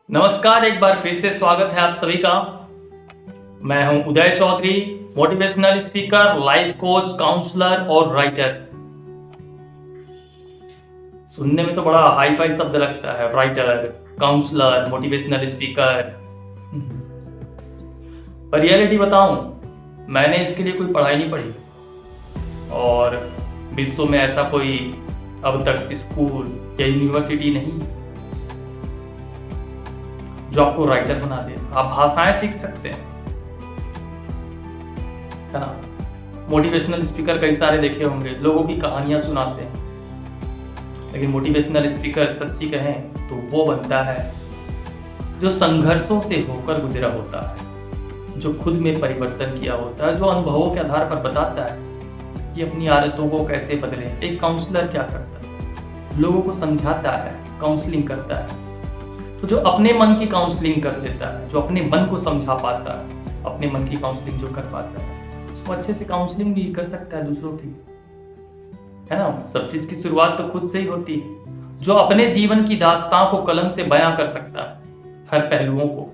नमस्कार, एक बार फिर से स्वागत है आप सभी का। मैं हूं Uday Chaudhary, motivational speaker, life coach, counsellor और राइटर। सुनने में तो बड़ा हाई फाई शब्द लगता है, राइटर, काउंसलर, मोटिवेशनल स्पीकर। पर रियलिटी बताऊं, मैंने इसके लिए कोई पढ़ाई नहीं पढ़ी और विश्व में ऐसा कोई अब तक स्कूल या यूनिवर्सिटी नहीं जो आपको राइटर बना दे। आप भाषाएं सीख सकते हैं, है ना। मोटिवेशनल स्पीकर कई सारे देखे होंगे, लोगों की कहानियां सुनाते हैं, लेकिन मोटिवेशनल स्पीकर सच्ची कहें तो वो बनता है जो संघर्षों से होकर गुजरा होता है, जो खुद में परिवर्तन किया होता है, जो अनुभवों के आधार पर बताता है कि अपनी आदतों को कैसे बदलें। एक काउंसलर क्या करता है? लोगों को समझाता है, काउंसलिंग करता है। तो जो अपने मन की काउंसलिंग कर देता है, जो अपने मन को समझा पाता है, अपने मन की काउंसलिंग जो कर पाता है, वो अच्छे से काउंसलिंग भी कर सकता है दूसरों की, है ना। सब चीज की शुरुआत तो खुद से ही होती है। जो अपने जीवन की दास्तां को कलम से बयां कर सकता है, हर पहलुओं को,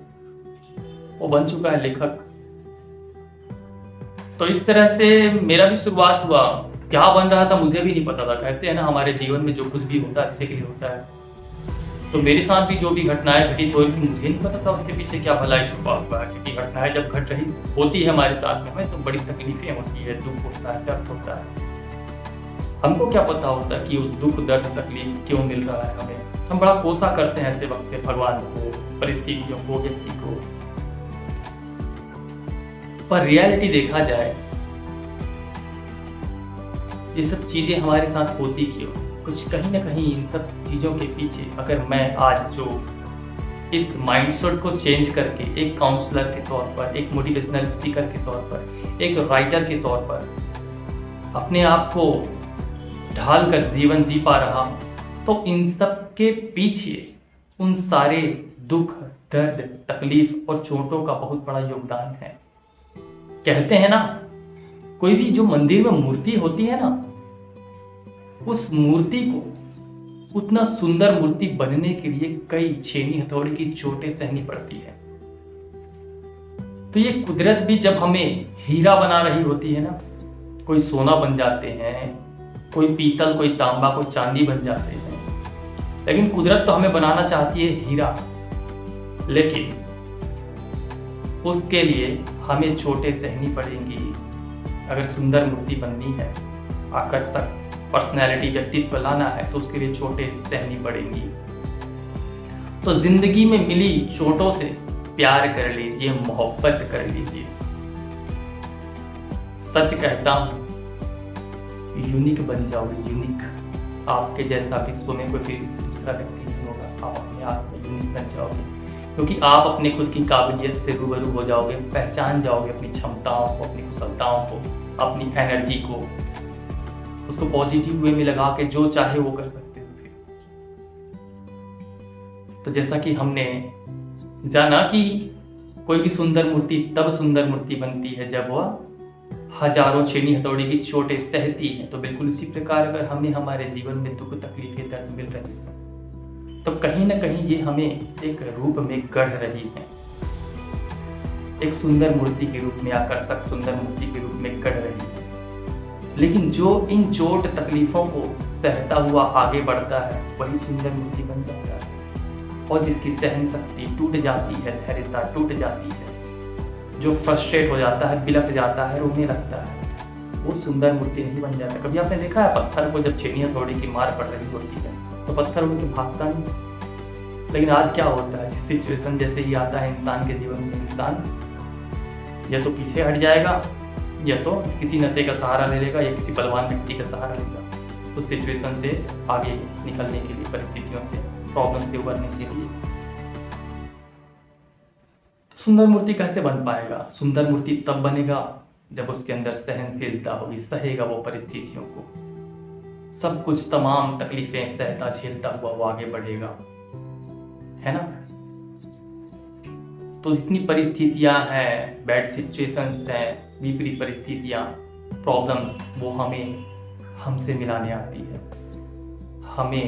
वो बन चुका है लेखक। तो इस तरह से मेरा भी शुरुआत हुआ। क्या बन रहा था मुझे भी नहीं पता था। कहते हैं ना, हमारे जीवन में जो कुछ भी होता है अच्छे के लिए होता है। तो मेरे साथ भी जो भी घटनाएं घटी थी, मुझे नहीं पता था उसके पीछे क्या भलाई छुपा हुआ है। क्योंकि घटनाएं जब घट रही होती है हमारे साथ में, हमें तो बड़ी तकलीफें होती है, दुख होता है, दर्द होता है। हमको क्या पता होता है कि उस दुख, दर्द, तकलीफ क्यों मिल रहा है हमें। हम बड़ा कोसा करते हैं ऐसे वक्त पे भगवान को, परिस्थितियों को, व्यक्ति को। पर रियलिटी देखा जाए, ये सब चीजें हमारे साथ होती क्यों? कुछ कहीं ना कहीं इन सब चीज़ों के पीछे, अगर मैं आज जो इस माइंडसेट को चेंज करके एक काउंसलर के तौर पर, एक मोटिवेशनल स्पीकर के तौर पर, एक राइटर के तौर पर अपने आप को ढाल कर जीवन जी पा रहा हूँ, तो इन सब के पीछे उन सारे दुख, दर्द, तकलीफ और चोटों का बहुत बड़ा योगदान है। कहते हैं ना, कोई भी जो मंदिर में मूर्ति होती है ना, उस मूर्ति को उतना सुंदर मूर्ति बनने के लिए कई छेनी हथौड़ी की चोटें सहनी पड़ती है। तो ये कुदरत भी जब हमें हीरा बना रही होती है ना, कोई सोना बन जाते हैं, कोई पीतल, कोई तांबा, कोई चांदी बन जाते हैं, लेकिन कुदरत तो हमें बनाना चाहती है हीरा। लेकिन उसके लिए हमें चोटें सहनी पड़ेंगी। अगर सुंदर मूर्ति बननी है, आकर्षक पर्सनैलिटी, व्यक्तित्व लाना है, तो उसके लिए चोटें सहनी पड़ेंगी। तो जिंदगी में मिली चोटों से प्यार कर लीजिए, मोहब्बत कर लीजिए। सच कहता हूं, यूनिक बन जाओगे, यूनिक। आपके जैसा विश्व में कोई भी दूसरा व्यक्ति नहीं होगा। आप अपने आप में यूनिक बन जाओगे, क्योंकि आप अपने खुद की काबिलियत से रूबरू हो जाओगे, पहचान जाओगे अपनी क्षमताओं को, अपनी कुशलताओं को, अपनी एनर्जी को। उसको पॉजिटिव वे में लगा के जो चाहे वो कर सकते हो फिर। तो जैसा कि हमने जाना कि कोई भी सुंदर मूर्ति तब सुंदर मूर्ति बनती है जब वह हजारों छेनी हथौड़ी की चोटें सहती है। तो बिल्कुल इसी प्रकार अगर हमें हमारे जीवन में दुख, तकलीफें, दर्द मिल रही है, तो कहीं ना कहीं ये हमें एक रूप में गढ़ रही है, एक सुंदर मूर्ति के रूप में, आकर्षक सुंदर मूर्ति के रूप में गढ़ रही है। लेकिन जो इन चोट तकलीफों को सहता हुआ आगे बढ़ता है, वही सुंदर मूर्ति बन जाता है। और जिसकी सहन शक्ति टूट जाती है, धैर्यता टूट जाती है, जो फ्रस्ट्रेट हो जाता है, बिलख जाता है, रोने लगता है, वो सुंदर मूर्ति नहीं बन जाता। कभी आपने देखा है पत्थर को जब छेनी हथौड़ी की मार पड़ रही होती है तो पत्थर उनके भागता नहीं? लेकिन आज क्या होता है, सिचुएशन जैसे ही आता है इंसान के जीवन में, इंसान या तो पीछे हट जाएगा, या तो किसी नशे का सहारा ले लेगा, या किसी बलवान व्यक्ति का सहारा लेगा उस सिचुएशन से आगे निकलने के लिए, परिस्थितियों से, प्रॉब्लम से उबरने के लिए। तो सुंदर मूर्ति कैसे बन पाएगा? सुंदर मूर्ति तब बनेगा जब उसके अंदर सहनशीलता होगी, सहेगा वो परिस्थितियों को, सब कुछ, तमाम तकलीफें सहता झेलता हुआ वो आगे बढ़ेगा, है ना। तो जितनी परिस्थितियां हैं, बैड सिचुएशंस हैं, विपरीत परिस्थितियां, प्रॉब्लम्स, वो हमें हमसे मिलाने आती है, हमें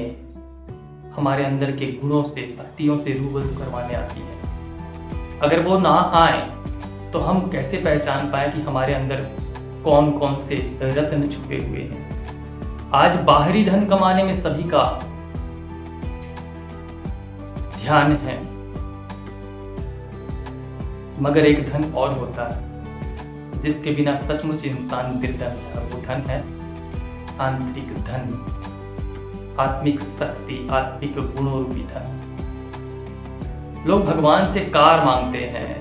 हमारे अंदर के गुणों से, शक्तियों से रूबरू करवाने आती है। अगर वो ना आए तो हम कैसे पहचान पाए कि हमारे अंदर कौन कौन से रत्न छुपे हुए हैं। आज बाहरी धन कमाने में सभी का ध्यान है, मगर एक धन और होता है जिसके बिना सचमुच इंसान निर्धन है, और वो धन है आंतरिक धन, आत्मिक शक्ति, आत्मिक गुणों रूपी धन। लोग भगवान से कार मांगते हैं,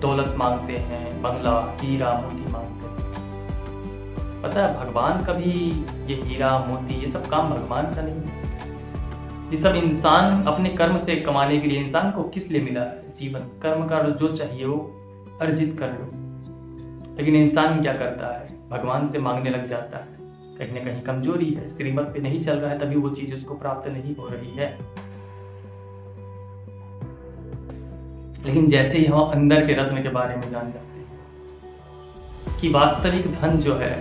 दौलत मांगते हैं, बंगला, हीरा मोती मांगते हैं। पता है भगवान कभी ये हीरा मोती ये सब काम भगवान का नहीं है। ये सब इंसान अपने कर्म से कमाने के लिए, इंसान को किस लिए मिला है जीवन, कर्म का जो चाहिए वो अर्जित कर लो। लेकिन इंसान क्या करता है, भगवान से मांगने लग जाता है। कहीं ना कहीं कमजोरी है, श्रीमत पे नहीं चल रहा है, तभी वो चीज उसको प्राप्त नहीं हो रही है। लेकिन जैसे ही हम अंदर के रत्न के बारे में जान जाते हैं कि वास्तविक धन जो है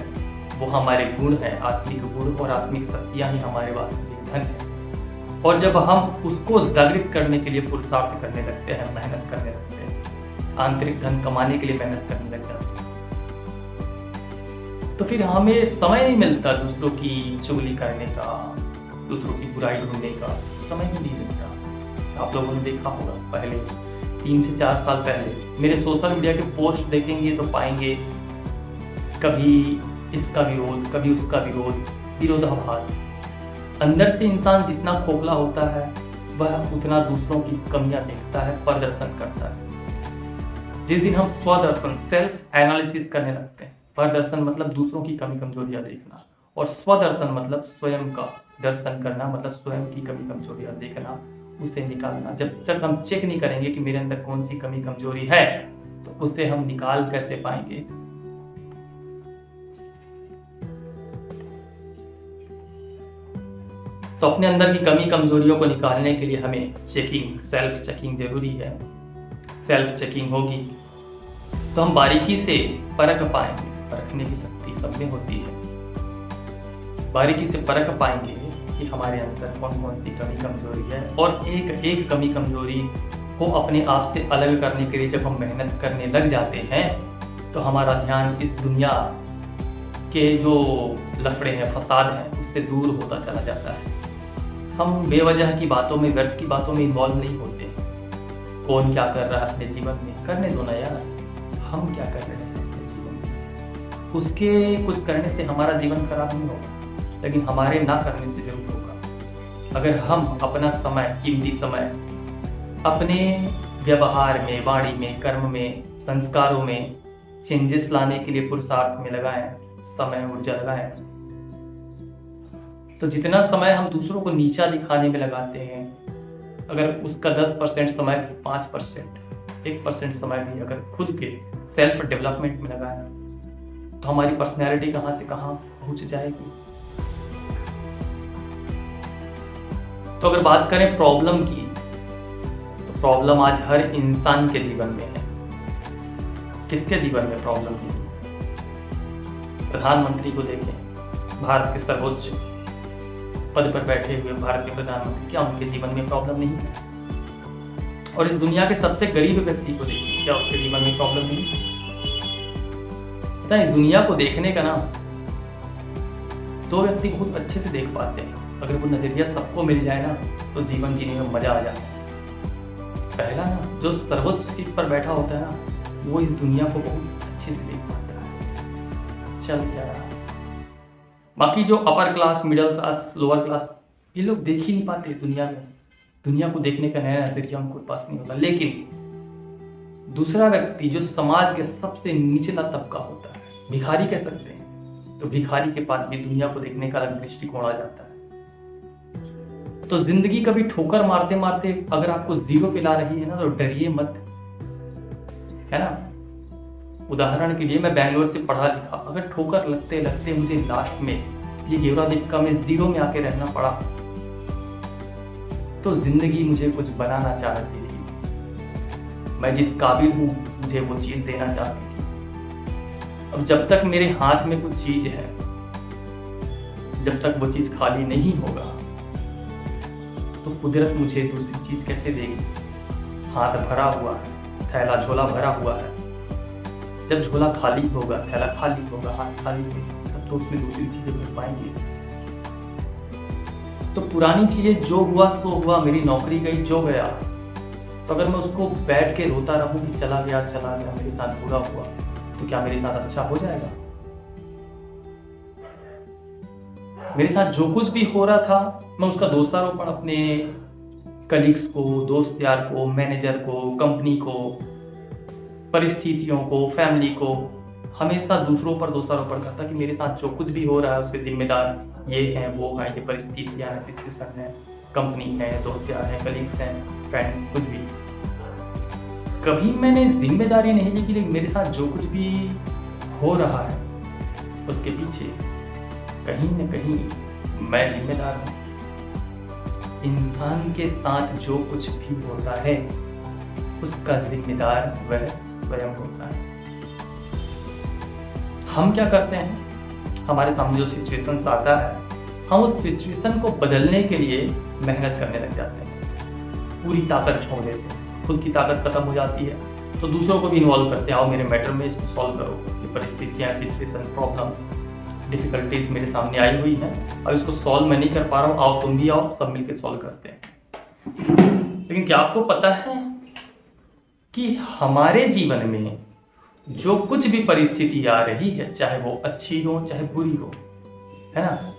वो हमारे गुण है, आत्मिक गुण और आत्मिक शक्तियां ही हमारे वास्तविक धन है। और जब हम उसको जागृत करने के लिए पुरुषार्थ करने लगते हैं, मेहनत करने लगते हैं, आंतरिक धन कमाने के लिए मेहनत करने लग जाते हैं, तो फिर हमें समय नहीं मिलता दूसरों की चुगली करने का, दूसरों की बुराई ढूंढने का समय ही नहीं मिलता। आप लोगों ने देखा होगा पहले 3 से 4 साल पहले मेरे सोशल मीडिया के पोस्ट देखेंगे तो पाएंगे कभी इसका विरोध, कभी उसका विरोध, विरोधाभास। अंदर से इंसान जितना खोखला होता है वह उतना दूसरों की कमियां देखता है, प्रदर्शन करता है। जिस दिन हम स्वदर्शन, सेल्फ एनालिसिस करने लगते हैं, प्रदर्शन मतलब दूसरों की कमी कमजोरियां देखना, और स्वदर्शन मतलब स्वयं का दर्शन करना, मतलब स्वयं की कमी कमजोरियां देखना, उसे निकालना। जब तक हम चेक नहीं करेंगे कि मेरे अंदर कौन सी कमी कमजोरी है तो उसे हम निकाल कैसे पाएंगे। तो अपने अंदर की कमी कमजोरियों को निकालने के लिए हमें चेकिंग, सेल्फ चेकिंग जरूरी है। सेल्फ चेकिंग होगी तो हम बारीकी से परख पाएंगे। परखने की शक्ति सब में होती है। बारीकी से परख पाएंगे कि हमारे अंदर कौन कौन सी कमी कमजोरी है, और एक एक कमी कमजोरी को अपने आप से अलग करने के लिए जब हम मेहनत करने लग जाते हैं तो हमारा ध्यान इस दुनिया के जो लफड़े हैं, फसाद हैं, उससे दूर होता चला जाता है। हम बेवजह की बातों में, व्यर्थ की बातों में इन्वॉल्व नहीं होते। कौन क्या कर रहा है अपने जीवन में, करने दो ना यार। हम क्या कर रहे हैं अपने जीवन में, उसके कुछ करने से हमारा जीवन खराब नहीं होगा, लेकिन हमारे ना करने से जरूर होगा। अगर हम अपना समय, कीमती समय अपने व्यवहार में, वाणी में, कर्म में, संस्कारों में चेंजेस लाने के लिए पुरुषार्थ में लगाएं, समय ऊर्जा लगाएं, तो जितना समय हम दूसरों को नीचा दिखाने में लगाते हैं, अगर उसका 10% समय भी, 5%, 1% समय भी अगर खुद के सेल्फ डेवलपमेंट में लगाएं तो हमारी पर्सनैलिटी कहाँ से कहाँ पहुंच जाएगी। तो अगर बात करें प्रॉब्लम की, तो प्रॉब्लम आज हर इंसान के जीवन में है। किसके जीवन में प्रॉब्लम है? प्रधानमंत्री को देखें, भारत के सर्वोच्च पद पर बैठे हुए भारत के प्रधानमंत्री, क्या उनके जीवन में प्रॉब्लम नहीं है? और इस दुनिया के सबसे गरीब व्यक्ति को देखिए, क्या उसके जीवन में प्रॉब्लम नहीं है? पता है, दुनिया को देखने का ना 2 व्यक्ति बहुत अच्छे से देख पाते हैं। अगर वो नजरिया सबको मिल जाए ना तो जीवन जीने में मजा आ जाता है। पहला ना, जो सर्वोच्च सीट पर बैठा होता है ना, वो इस दुनिया को बहुत अच्छे से देख पाता है। चल क्या रहा है, बाकी जो upper class, middle class, lower class, ये लोग देख ही नहीं पाते दुनिया में। दुनिया को देखने का नया नजरिया उनके पास नहीं होता। लेकिन दूसरा व्यक्ति जो समाज के सबसे निचला तबका होता है, भिखारी कह सकते हैं, तो भिखारी के पास भी दुनिया को देखने का अलग दृष्टिकोण आ जाता है। तो जिंदगी कभी ठोकर मारते मारते अगर आपको 0 पे ला रही है ना, तो डरिए मत, है ना। उदाहरण के लिए मैं बैंगलोर से पढ़ा लिखा, अगर ठोकर लगते लगते मुझे लास्ट में ये गेवरा दिक्का में 0 में आके रहना पड़ा, तो जिंदगी मुझे कुछ बनाना चाहती थी। मैं जिस काबिल हूं मुझे वो चीज देना चाहती थी। अब जब तक मेरे हाथ में कुछ चीज है, जब तक वो चीज खाली नहीं होगा, तो कुदरत मुझे दूसरी चीज़ कैसे देगी? हाथ भरा हुआ है, थैला झोला भरा हुआ है। जब झोला खाली होगा, थैला खाली होगा, हाथ खाली होगा, तब तो उसमें दूसरी चीज़ें भर पाएंगी। तो पुरानी चीज़ें जो हुआ सो हुआ, मेरी नौकरी गई जो गया, तो अगर मैं उसको बैठ के रोता रहूं कि चला गया मेरे साथ बुरा हुआ, तो क्या मेरे साथ अच्छा हो जाएगा? मेरे साथ जो कुछ भी हो रहा था, मैं उसका दोषारोपण अपने कलीग्स को, दोस्त यार को, मैनेजर को, कंपनी को, परिस्थितियों को, फैमिली को, हमेशा दूसरों पर दोषारोपण करता कि मेरे साथ जो कुछ भी हो रहा है उसके जिम्मेदार ये हैं, वो हैं, ये परिस्थितियाँ हैं, सिचुएशन है, कंपनी है, दोस्त यार हैं, कलीग्स हैं, फ्रेंड्स, कुछ भी। कभी मैंने जिम्मेदारी नहीं ली कि मेरे साथ जो कुछ भी हो रहा है उसके पीछे कहीं न कहीं मैं जिम्मेदार हूँ। इंसान के साथ जो कुछ भी होता है उसका जिम्मेदार वह स्वयं होता है। हम क्या करते हैं, हमारे सामने जो सिचुएशन आता है, हम उस सिचुएशन को बदलने के लिए मेहनत करने लग जाते हैं, पूरी ताकत छोड़ देते हैं, खुद की ताकत खत्म हो जाती है तो दूसरों को भी इन्वॉल्व करते हैं, आओ मेरे मैटर में इसको सॉल्व करो, ये परिस्थितियाँ, सिचुएशन, प्रॉब्लम, डिफिकल्टीज मेरे सामने आई हुई हैं, अब इसको सॉल्व मैं नहीं कर पा रहा हूँ, आओ तुम भी आओ, सब मिलकर सॉल्व करते हैं। लेकिन क्या आपको पता है कि हमारे जीवन में जो कुछ भी परिस्थिति आ रही है, चाहे वो अच्छी हो चाहे बुरी हो, है ना,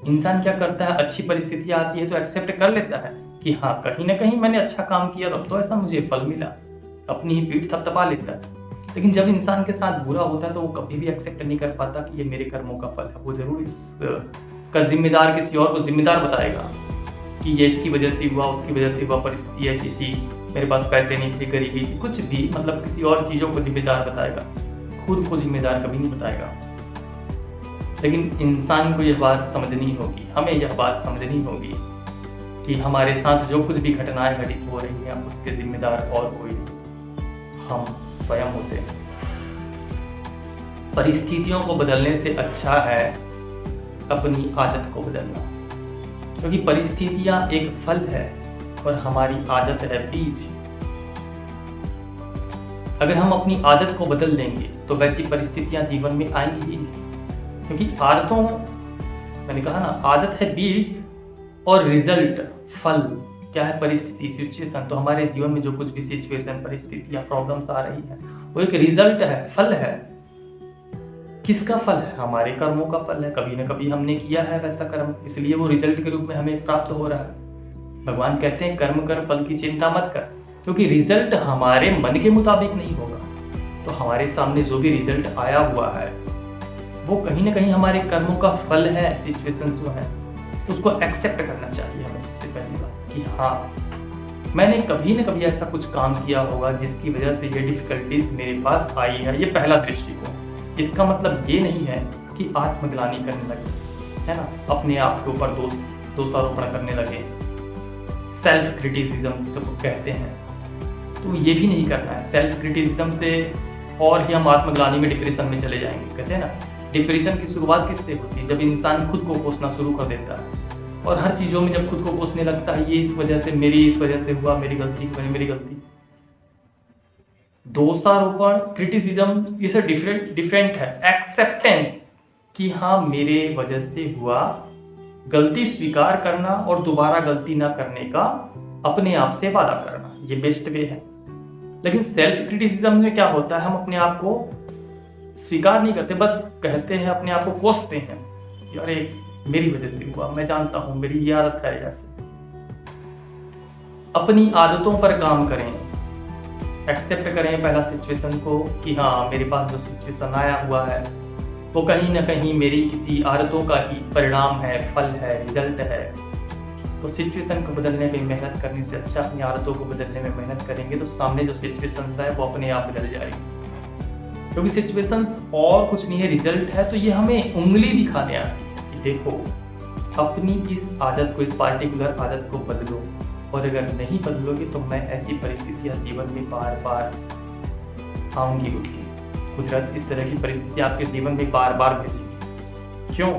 इंसान क्या करता है, अच्छी परिस्थिति आती है तो एक्सेप्ट कर लेता है कि हाँ कहीं ना कहीं मैंने अच्छा काम किया तब तो ऐसा मुझे फल मिला, अपनी ही पीठ थपथपा लेता है। लेकिन जब इंसान के साथ बुरा होता है तो वो कभी भी एक्सेप्ट नहीं कर पाता कि ये मेरे कर्मों का फल है। वो जरूर इसका जिम्मेदार किसी और को जिम्मेदार बताएगा कि ये इसकी वजह से हुआ, उसकी वजह से हुआ, परिस्थिति ऐसी थी, मेरे पास पैसे नहीं थे, गरीबी थी, कुछ भी, मतलब किसी और चीज़ों को जिम्मेदार बताएगा, खुद को जिम्मेदार कभी नहीं बताएगा। लेकिन इंसान को यह बात समझनी होगी, हमें यह बात समझनी होगी कि हमारे साथ जो कुछ भी घटनाएं घटित हो रही हैं उसके जिम्मेदार और कोई नहीं, हम स्वयं होते हैं। परिस्थितियों को बदलने से अच्छा है अपनी आदत को बदलना, क्योंकि परिस्थितियां एक फल है और हमारी आदत है बीज। अगर हम अपनी आदत को बदल देंगे तो वैसी परिस्थितियां जीवन में आएंगी ही नहीं, क्योंकि आदतों, मैंने कहा ना, आदत है बीज और रिजल्ट फल क्या है, परिस्थिति, सिचुएशन। तो हमारे जीवन में जो कुछ भी सिचुएशन, परिस्थितियां, प्रॉब्लम्स आ रही है वो एक रिजल्ट है, फल है। किसका फल है? हमारे कर्मों का फल है। कभी ना कभी हमने किया है वैसा कर्म, इसलिए वो रिजल्ट के रूप में हमें प्राप्त हो रहा है। भगवान कहते हैं कर्म कर, फल की चिंता मत कर, क्योंकि रिजल्ट हमारे मन के मुताबिक नहीं होगा। तो हमारे सामने जो भी रिजल्ट आया हुआ है वो कहीं ना कहीं हमारे कर्मों का फल है। सिचुएशन जो है उसको एक्सेप्ट करना चाहिए हमें सबसे पहली बात कि हाँ मैंने कभी ना कभी ऐसा कुछ काम किया होगा जिसकी वजह से ये डिफिकल्टीज मेरे पास आई है। ये पहला दृष्टिकोण। इसका मतलब ये नहीं है कि आत्मग्लानि करने लगे, है ना, अपने आप के ऊपर दोषारोपण करने लगे, सेल्फ क्रिटिसिज्म जिसे कहते हैं, तो ये भी नहीं करना है। सेल्फ क्रिटिसिज्म से और ही हम आत्मग्लानि में, डिप्रेशन में चले जाएंगे। कहते हैं ना, डिप्रेशन की शुरुआत किससे होती है? जब इंसान खुद को कोसना शुरू कर देता है, और हर चीज़ों में जब खुद को कोसने लगता है, ये इस वजह से, इस वजह से हुआ, मेरी गलती। दोषारोपण, क्रिटिसिज्म, ये सब डिफरेंट है। एक्सेप्टेंस कि हाँ मेरे वजह से हुआ, गलती स्वीकार करना और दोबारा गलती ना करने का अपने आप से वादा करना, ये बेस्ट वे है। लेकिन सेल्फ क्रिटिसिज्म में क्या होता है, हम अपने आप को स्वीकार नहीं करते, बस कहते हैं, अपने आप को कोसते हैं, यार मेरी वजह से हुआ, मैं जानता हूं मेरी ये आदत है। ऐसे अपनी आदतों पर काम करें, एक्सेप्ट करें पहला सिचुएशन को कि हाँ मेरे पास जो सिचुएशन आया हुआ है वो कहीं ना कहीं मेरी किसी आदतों का ही परिणाम है, फल है, रिजल्ट है। तो सिचुएशन को बदलने में मेहनत करने से अच्छा अपनी आदतों को बदलने में मेहनत करेंगे तो सामने जो सिचुएशंस है वो अपने आप बदल जाएगी। क्योंकि सिचुएशंस और कुछ नहीं है, रिजल्ट है। तो ये हमें उंगली दिखाने आती है कि देखो अपनी इस आदत को, इस पार्टिकुलर आदत को बदलो, और अगर नहीं बदलोगे तो मैं ऐसी परिस्थितियां जीवन में बार बार आऊंगी उठगी। कुदरत इस तरह की परिस्थिति आपके जीवन में बार बार भेजेगी। क्यों?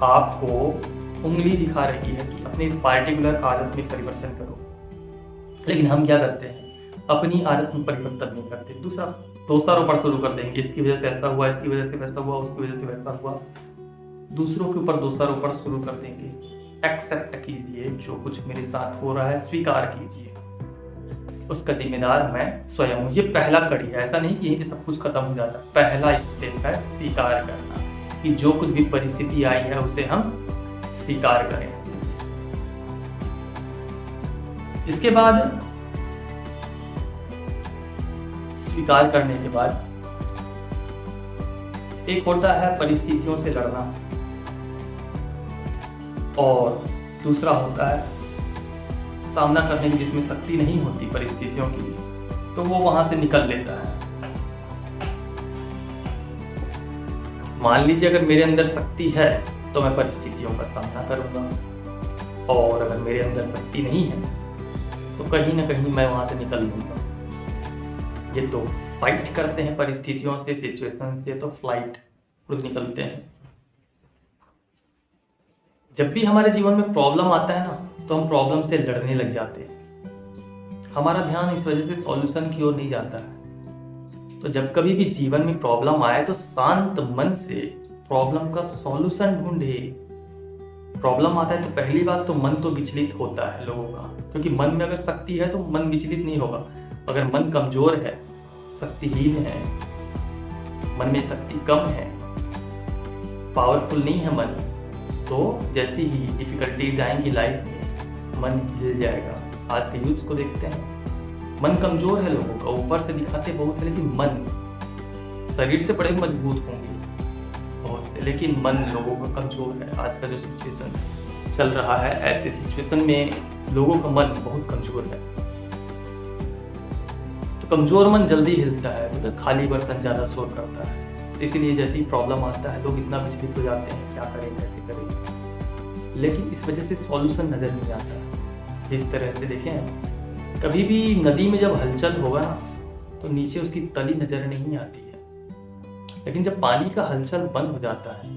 आपको उंगली दिखा रही है कि अपनी इस पार्टिकुलर आदत में परिवर्तन करो, लेकिन हम क्या करते हैं, अपनी आदत में परिवर्तन नहीं करते, दूसरा दोषारोपण शुरू कर देंगे, इसकी वजह से ऐसा हुआ, इसकी वजह से वैसा हुआ, उसकी वजह से वैसा हुआ, दूसरों के ऊपर दोषारोपण शुरू कर देंगे। एक्सेप्ट कीजिए जो कुछ मेरे साथ हो रहा है, स्वीकार कीजिए, उसका जिम्मेदार मैं स्वयं हूँ। ये पहला कड़ी है, ऐसा नहीं कि यहीं पे सब कुछ खत्म हो जाता। पहला स्टेप है स्वीकार करना कि जो कुछ भी परिस्थिति आई है उसे हम स्वीकार करें। इसके बाद स्वीकार करने के बाद एक होता है परिस्थितियों से लड़ना, और दूसरा होता है सामना करने की, जिसमें शक्ति नहीं होती परिस्थितियों की, तो वो वहां से निकल लेता है। मान लीजिए अगर मेरे अंदर शक्ति है तो मैं परिस्थितियों का सामना करूंगा, और अगर मेरे अंदर शक्ति नहीं है तो कहीं ना कहीं मैं वहां से निकल लूंगा। ये तो फाइट करते हैं परिस्थितियों से, सिचुएशन से, तो फ्लाइट उड़ निकलते हैं। जब भी हमारे जीवन में प्रॉब्लम आता है ना, तो हम प्रॉब्लम से लड़ने लग जाते हैं, हमारा ध्यान इस वजह से सॉल्यूशन की ओर नहीं जाता है। तो जब कभी भी जीवन में प्रॉब्लम आए तो शांत मन से प्रॉब्लम का सॉल्यूशन ढूंढे। प्रॉब्लम आता है तो पहली बात तो मन तो विचलित होता है लोगों का, क्योंकि मन में अगर शक्ति है तो मन विचलित नहीं होगा। अगर मन कमजोर है, शक्तिहीन है, मन में शक्ति कम है, पावरफुल नहीं है मन, तो जैसी ही डिफिकल्टीज आएंगी लाइफ में, मन हिल जाएगा। आज के यूथ्स को देखते हैं, मन कमजोर है लोगों का, ऊपर से दिखाते बहुत है, लेकिन मन, शरीर से बड़े मजबूत होंगे बहुत से, लेकिन मन लोगों का कमजोर है। आज का जो सिचुएशन चल रहा है, ऐसे सिचुएशन में लोगों का मन बहुत कमजोर है। तो कमजोर मन जल्दी हिलता है, मतलब खाली बर्तन ज्यादा शोर करता है। इसलिए जैसे ही प्रॉब्लम आता है लोग इतना विचलित हो जाते हैं, क्या करें कैसे करें, लेकिन इस वजह से सॉल्यूशन नजर नहीं आता। जिस तरह से देखें, कभी भी नदी में जब हलचल होगा ना, तो नीचे उसकी तली नजर नहीं आती है, लेकिन जब पानी का हलचल बंद हो जाता है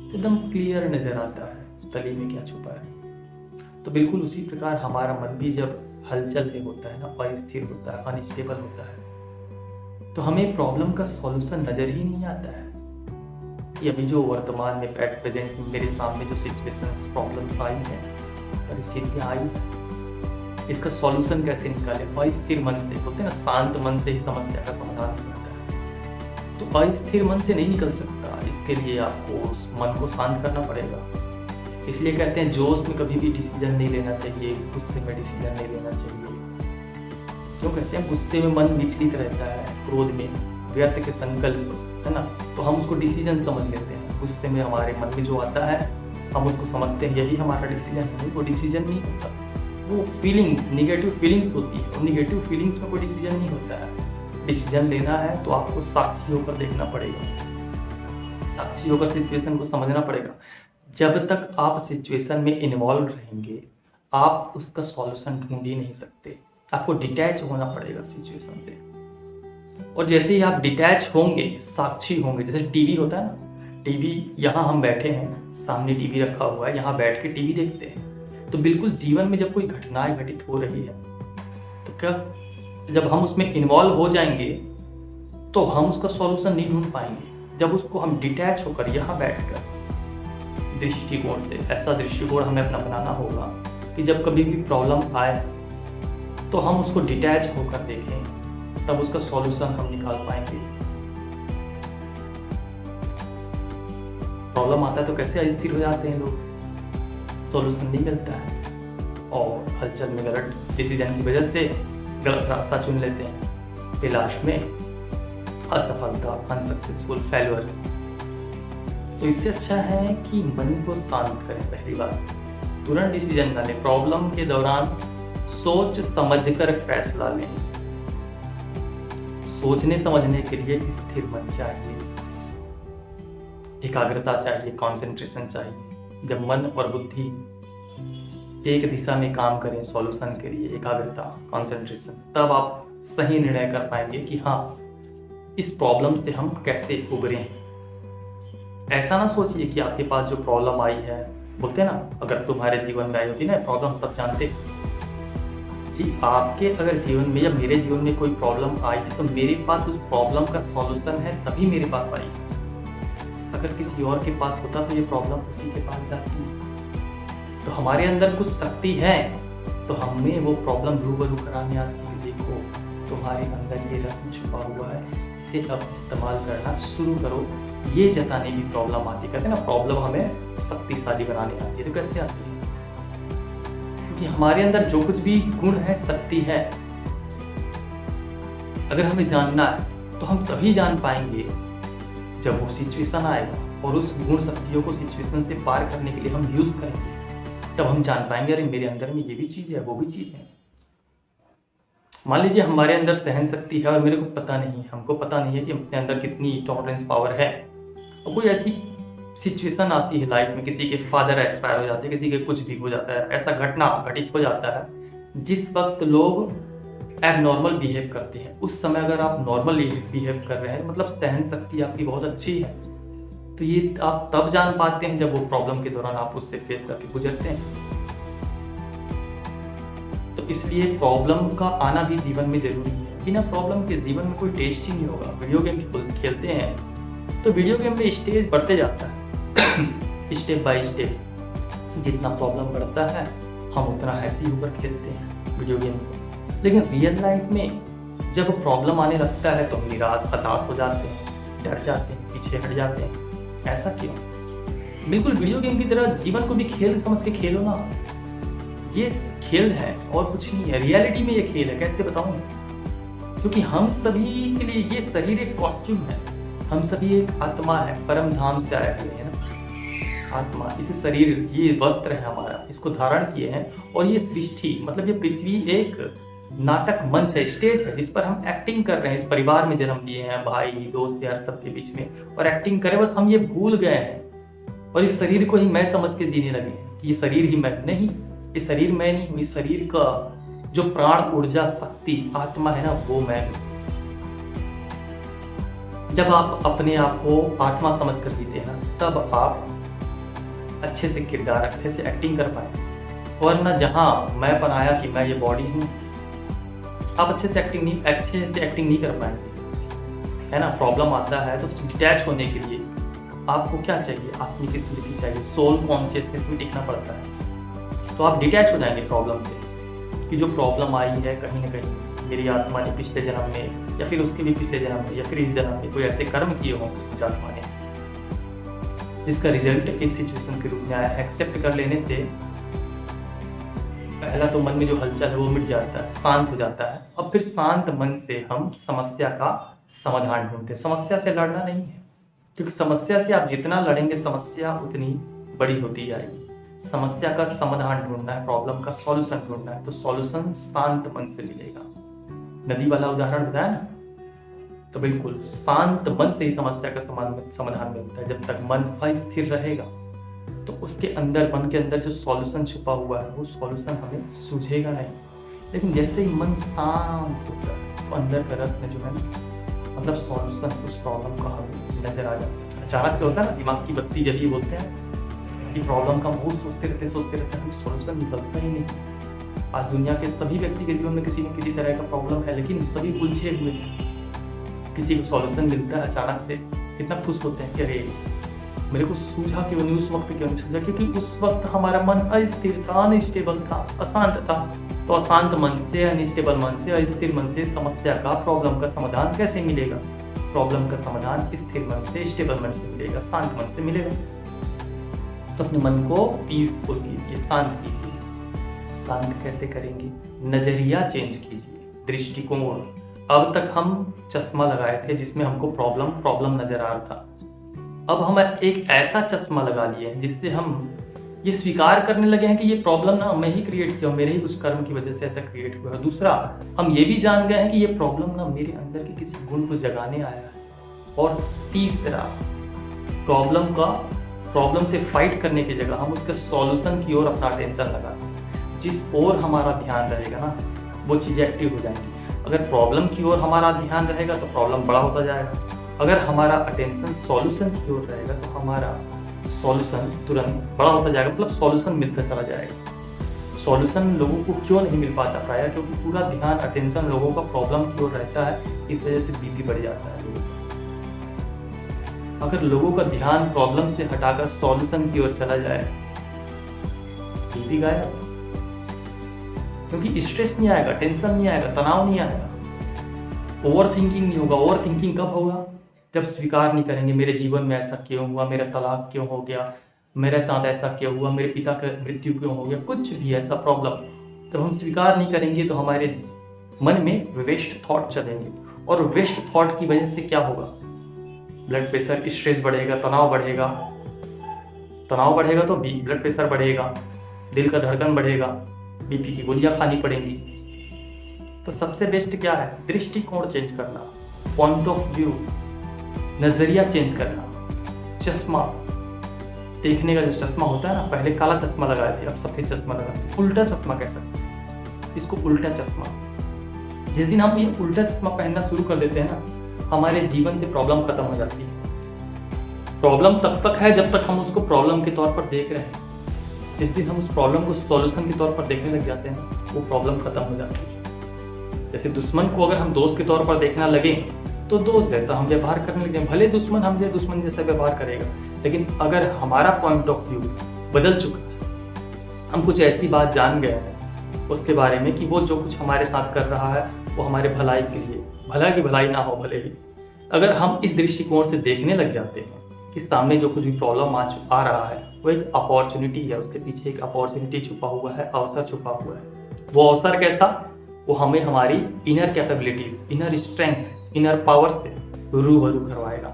तो एकदम क्लियर नजर आता है तली में क्या छुपा है। तो बिल्कुल उसी प्रकार हमारा मन भी जब हलचल में होता है ना, अस्थिर होता है, अनस्टेबल होता है, तो हमें प्रॉब्लम का सॉल्यूशन नजर ही नहीं आता है कि अभी जो वर्तमान में एट प्रेजेंट मेरे सामने जो सिचुएशंस, प्रॉब्लम्स आई हैं, परिस्थितियाँ आई, इसका सॉल्यूशन कैसे निकाले। अस्थिर मन से, बोलते हैं ना, शांत मन से ही समस्या का समाधान नहीं आता है। तो अस्थिर मन से नहीं निकल सकता, इसके लिए आपको उस मन को शांत करना पड़ेगा। इसलिए कहते हैं जोश में कभी भी डिसीजन नहीं लेना चाहिए, गुस्से में डिसीजन नहीं लेना चाहिए। क्यों कहते हैं, गुस्से में मन विचलित रहता है, क्रोध में व्यर्थ के संकल्प, है ना, तो हम उसको डिसीजन समझ लेते हैं। गुस्से में हमारे मन में जो आता है हम उसको समझते हैं यही हमारा डिसीजन है। वो डिसीजन नहीं होता, वो फीलिंग्स, निगेटिव फीलिंग्स होती है, और निगेटिव फीलिंग्स में कोई डिसीजन नहीं होता है। डिसीजन लेना है तो आपको साक्षी होकर देखना पड़ेगा, साक्षी होकर सिचुएशन को समझना पड़ेगा। जब तक आप सिचुएशन में इन्वॉल्व रहेंगे आप उसका सॉल्यूशन ढूंढ ही नहीं सकते। आपको डिटैच होना पड़ेगा सिचुएशन से, और जैसे ही आप डिटैच होंगे, साक्षी होंगे, जैसे टीवी होता है ना, टीवी, यहाँ हम बैठे हैं, सामने टीवी रखा हुआ है, यहाँ बैठ के टीवी देखते हैं, तो बिल्कुल जीवन में जब कोई घटनाएं घटित हो रही है तो क्या, जब हम उसमें इन्वॉल्व हो जाएंगे तो हम उसका सॉल्यूशन नहीं ढूंढ पाएंगे। जब उसको हम डिटैच होकर यहाँ बैठकर दृष्टिकोण से, ऐसा दृष्टिकोण हमें अपना बनाना होगा कि जब कभी भी प्रॉब्लम आए तो हम उसको डिटैच होकर देखें, तब उसका सॉल्यूशन हम निकाल पाएंगे। प्रॉब्लम आता है तो कैसे अस्थिर हो जाते हैं लोग, सॉल्यूशन नहीं मिलता है, और हलचल में गलत डिसीजन की वजह से गलत रास्ता चुन लेते हैं, फिर लास्ट में असफलता, अनसक्सेसफुल, फेल्यूर। तो इससे अच्छा है कि मन को शांत करें। पहली बात, तुरंत डिसीजन ना लें, प्रॉब्लम के दौरान सोच समझकर फैसला लें। सोचने समझने के लिए स्थिर मन चाहिए, एकाग्रता चाहिए, कंसंट्रेशन चाहिए। जब मन और बुद्धि एक दिशा में काम करें सॉल्यूशन के लिए, एकाग्रता, कंसंट्रेशन, तब आप सही निर्णय कर पाएंगे कि हाँ, इस प्रॉब्लम से हम कैसे उभरे हैं। ऐसा ना सोचिए कि आपके पास जो प्रॉब्लम आई है बोलते हैं ना, अगर तुम्हारे जीवन में आई होती ना प्रॉब्लम तब जानते। जी, आपके अगर जीवन में या मेरे जीवन में कोई प्रॉब्लम आई है तो मेरे पास उस प्रॉब्लम का सॉल्यूशन है तभी मेरे पास आई। अगर किसी और के पास होता तो ये प्रॉब्लम उसी के पास जाती। तो हमारे अंदर कुछ शक्ति है तो हमें वो प्रॉब्लम रूबरू कराने आती है। देखो, तुम्हारे अंदर ये रत्न छुपा हुआ है, इसे अब इस्तेमाल करना शुरू करो। ये जताने की प्रॉब्लम आती है। कहते हैं ना, प्रॉब्लम हमें शक्तिशाली बनाने आती है। तो कैसे आती है? क्योंकि हमारे अंदर जो कुछ भी गुण है, शक्ति है, अगर हमें जानना है तो हम तभी जान पाएंगे जब वो सिचुएशन आएगा और उस गुण शक्तियों को सिचुएशन से पार करने के लिए हम यूज करेंगे। तब हम जान पाएंगे अरे मेरे अंदर में ये भी चीज़ है, वो भी चीज़ है। मान लीजिए हमारे अंदर सहन शक्ति है और मेरे को पता नहीं है, हमको पता नहीं है कि अपने अंदर कितनी टॉलरेंस पावर है। और कोई ऐसी सिचुएशन आती है लाइफ में, किसी के फादर एक्सपायर हो जाते हैं, किसी के कुछ भी हो जाता है, ऐसा घटना घटित हो जाता है जिस वक्त लोग एबनॉर्मल बिहेव करते हैं। उस समय अगर आप नॉर्मल बिहेव कर रहे हैं मतलब सहन शक्ति आपकी बहुत अच्छी है, तो ये आप तब जान पाते हैं जब वो प्रॉब्लम के दौरान आप उससे फेस करके गुजरते हैं। तो इसलिए प्रॉब्लम का आना भी जीवन में जरूरी है। बिना प्रॉब्लम के जीवन में कोई टेस्ट ही नहीं होगा। वीडियो गेम खेलते हैं तो वीडियो गेम में स्टेज बढ़ते जाता है स्टेप बाय स्टेप। जितना प्रॉब्लम बढ़ता है हम उतना हैप्पी होकर खेलते हैं वीडियो गेम को। लेकिन रियल लाइफ में जब प्रॉब्लम आने लगता है तो हम निराश हताश हो जाते हैं, डर जाते हैं, पीछे हट जाते हैं। ऐसा क्यों? बिल्कुल वीडियो गेम की तरह जीवन को भी खेल समझ के खेलो ना। ये खेल है और कुछ नहीं है। रियलिटी में ये खेल है। कैसे बताऊं? क्योंकि हम सभी के लिए ये शरीर एक कॉस्ट्यूम है। हम सभी एक आत्मा है, परम धाम से आए हुए हैं ना। आत्मा, इस शरीर, ये वस्त्र है हमारा, इसको धारण किए हैं। और ये सृष्टि मतलब ये पृथ्वी एक नाटक मंच है, स्टेज है जिस पर हम एक्टिंग कर रहे हैं। इस परिवार में जन्म लिए हैं, भाई दोस्त यार सबके बीच में, और एक्टिंग करें बस हम ये भूल गए हैं और इस शरीर को ही मैं समझ के जीने लगे हैं कि ये शरीर ही मैं नहीं, ये शरीर मैं नहीं हूँ। इस शरीर का जो प्राण ऊर्जा शक्ति आत्मा है ना, वो मैं हूँ। जब आप अपने आप को आत्मा समझ कर जीते हैं ना, तब आप अच्छे से किरदार, अच्छे से एक्टिंग कर पाए। वरना जहाँ मैं बनाया कि मैं ये बॉडी हूँ, आप अच्छे से एक्टिंग नहीं कर पाएंगे, है ना। प्रॉब्लम आता है तो डिटैच होने के लिए आपको क्या चाहिए? आत्मिक स्मृति चाहिए, सोल कॉन्शियसनेस में टिकना पड़ता है। तो आप डिटैच हो जाएंगे प्रॉब्लम से कि जो प्रॉब्लम आई है कहीं ना कहीं मेरी आत्मा ने पिछले जन्म में या फिर उसके भी पिछले जन्म में या फिर इस जन्म में कोई ऐसे कर्म किए हों कुछ आत्मा ने, जिसका रिजल्ट इस सिचुएशन के रूप में आया। एक्सेप्ट कर लेने से पहला तो मन में जो हलचल है वो मिट जाता है, शांत हो जाता है। अब फिर शांत मन से हम समस्या का समाधान ढूंढते हैं। समस्या से लड़ना नहीं है, क्योंकि समस्या से आप जितना लड़ेंगे समस्या उतनी बड़ी होती जाएगी। समस्या का समाधान ढूंढना है, प्रॉब्लम का सॉल्यूशन ढूंढना है, तो सॉल्यूशन शांत मन से मिलेगा। नदी वाला उदाहरण बताया ना, तो बिल्कुल शांत मन से ही समस्या का समाधान मिलता है। जब तक मन अस्थिर रहेगा तो उसके अंदर, मन के अंदर जो सॉल्यूशन छुपा हुआ है वो सॉल्यूशन हमें सूझेगा नहीं। लेकिन जैसे ही मन शांत होता है तो अंदर का रत्न जो है ना, मतलब सॉल्यूशन उस प्रॉब्लम का हमें नजर आ जाता है। अचानक से होता है ना, दिमाग की बत्ती जली, बोलते हैं कि प्रॉब्लम का बहुत सोचते रहते हमें सॉल्यूशन निकलता ही नहीं। आज दुनिया के सभी व्यक्ति के जीवन में किसी न किसी तरह का प्रॉब्लम है, लेकिन सभी उलझे हुए हैं। किसी को सॉल्यूशन मिलता है अचानक से, कितना खुश होते हैं कि अरे मेरे को सूझा क्यों नहीं उस वक्त, क्यों नहीं सूझा? क्योंकि उस वक्त हमारा मन अस्थिर था, अनस्टेबल था, अशांत था। तो अशांत मन से, अनस्टेबल मन से, अस्थिर मन से समस्या का, प्रॉब्लम का समाधान कैसे मिलेगा? प्रॉब्लम का समाधान स्थिर मन से, स्टेबल मन से मिलेगा, शांत मन से मिलेगा। तो अपने मन को पीसफुल कीजिए, शांत कीजिए। शांत कैसे करेंगे? नजरिया चेंज कीजिए, दृष्टिकोण। अब तक हम चश्मा लगाए थे जिसमें हमको प्रॉब्लम नजर आ रहा था। अब हम एक ऐसा चश्मा लगा लिए हैं जिससे हम ये स्वीकार करने लगे हैं कि ये प्रॉब्लम ना मैं ही क्रिएट किया हूँ, मेरे ही कुछ कर्म की वजह से ऐसा क्रिएट हुआ है। दूसरा, हम ये भी जान गए हैं कि ये प्रॉब्लम ना मेरे अंदर के किसी गुण को जगाने आया है। और तीसरा, प्रॉब्लम से फाइट करने की जगह हम उसके सॉल्यूशन की ओर अपना अटेंशन लगाते हैं। जिस ओर हमारा ध्यान रहेगा ना, वो चीज़ें एक्टिव हो जाएंगी। अगर प्रॉब्लम की ओर हमारा ध्यान रहेगा तो प्रॉब्लम बड़ा होता जाएगा। अगर हमारा अटेंशन सॉल्यूशन की ओर रहेगा तो हमारा सॉल्यूशन तुरंत बड़ा होता जाएगा, मतलब सॉल्यूशन मिलता चला जाएगा। सॉल्यूशन लोगों को क्यों नहीं मिल पाता प्रायः? क्योंकि पूरा ध्यान, अटेंशन लोगों का प्रॉब्लम की ओर रहता है, इस वजह से बीपी बढ़ जाता है लोगों का। अगर लोगों का ध्यान प्रॉब्लम से हटाकर सॉल्यूशन की ओर चला जाए, बीपी गायब। क्योंकि स्ट्रेस नहीं आएगा, टेंशन नहीं आएगा, तनाव नहीं आएगा, ओवर थिंकिंग नहीं होगा। ओवर थिंकिंग कब होगा? जब स्वीकार नहीं करेंगे मेरे जीवन में ऐसा क्यों हुआ, मेरा तलाक क्यों हो गया, मेरे साथ ऐसा क्यों हुआ, मेरे पिता का मृत्यु क्यों हो गया, कुछ भी ऐसा प्रॉब्लम जब हम स्वीकार नहीं करेंगे तो हमारे मन में वेस्ट थॉट चलेंगे, और वेस्ट थॉट की वजह से क्या होगा? ब्लड प्रेशर, स्ट्रेस बढ़ेगा, तनाव बढ़ेगा। तनाव बढ़ेगा तो ब्लड प्रेशर बढ़ेगा, दिल का धड़कन बढ़ेगा, बीपी की गोलियां खानी पड़ेंगी। तो सबसे बेस्ट क्या है? दृष्टिकोण चेंज करना, पॉइंट ऑफ व्यू, नजरिया चेंज करना। चश्मा, देखने का जो चश्मा होता है ना, पहले काला चश्मा लगाए थे, अब सफेद चश्मा लगाते हैं। उल्टा चश्मा कह सकते हैं इसको, उल्टा चश्मा। जिस दिन हम ये उल्टा चश्मा पहनना शुरू कर देते हैं ना, हमारे जीवन से प्रॉब्लम खत्म हो जाती है। प्रॉब्लम तब तक है जब तक हम उसको प्रॉब्लम के तौर पर देख रहे हैं। जिस दिन हम उस प्रॉब्लम को सॉल्यूशन के तौर पर देखने लग जाते हैं, वो प्रॉब्लम खत्म हो जाती है। जैसे दुश्मन को अगर हम दोस्त के तौर पर देखना लगे तो दोस्त जैसा हम व्यवहार करने लगे, भले दुश्मन हमसे दुश्मन जैसा व्यवहार करेगा, लेकिन अगर हमारा पॉइंट ऑफ व्यू बदल चुका है, हम कुछ ऐसी बात जान गए हैं उसके बारे में कि वो जो कुछ हमारे साथ कर रहा है वो हमारे भलाई के लिए, भला की भलाई ना हो भले ही, अगर हम इस दृष्टिकोण से देखने लग जाते हैं कि सामने जो कुछ भी प्रॉब्लम आ रहा है वो एक अपॉर्चुनिटी है, उसके पीछे एक अपॉर्चुनिटी छुपा हुआ है, अवसर छुपा हुआ है। वो अवसर कैसा? वो हमें हमारी inner capabilities, inner strength, inner power से रूबरू करवाएगा।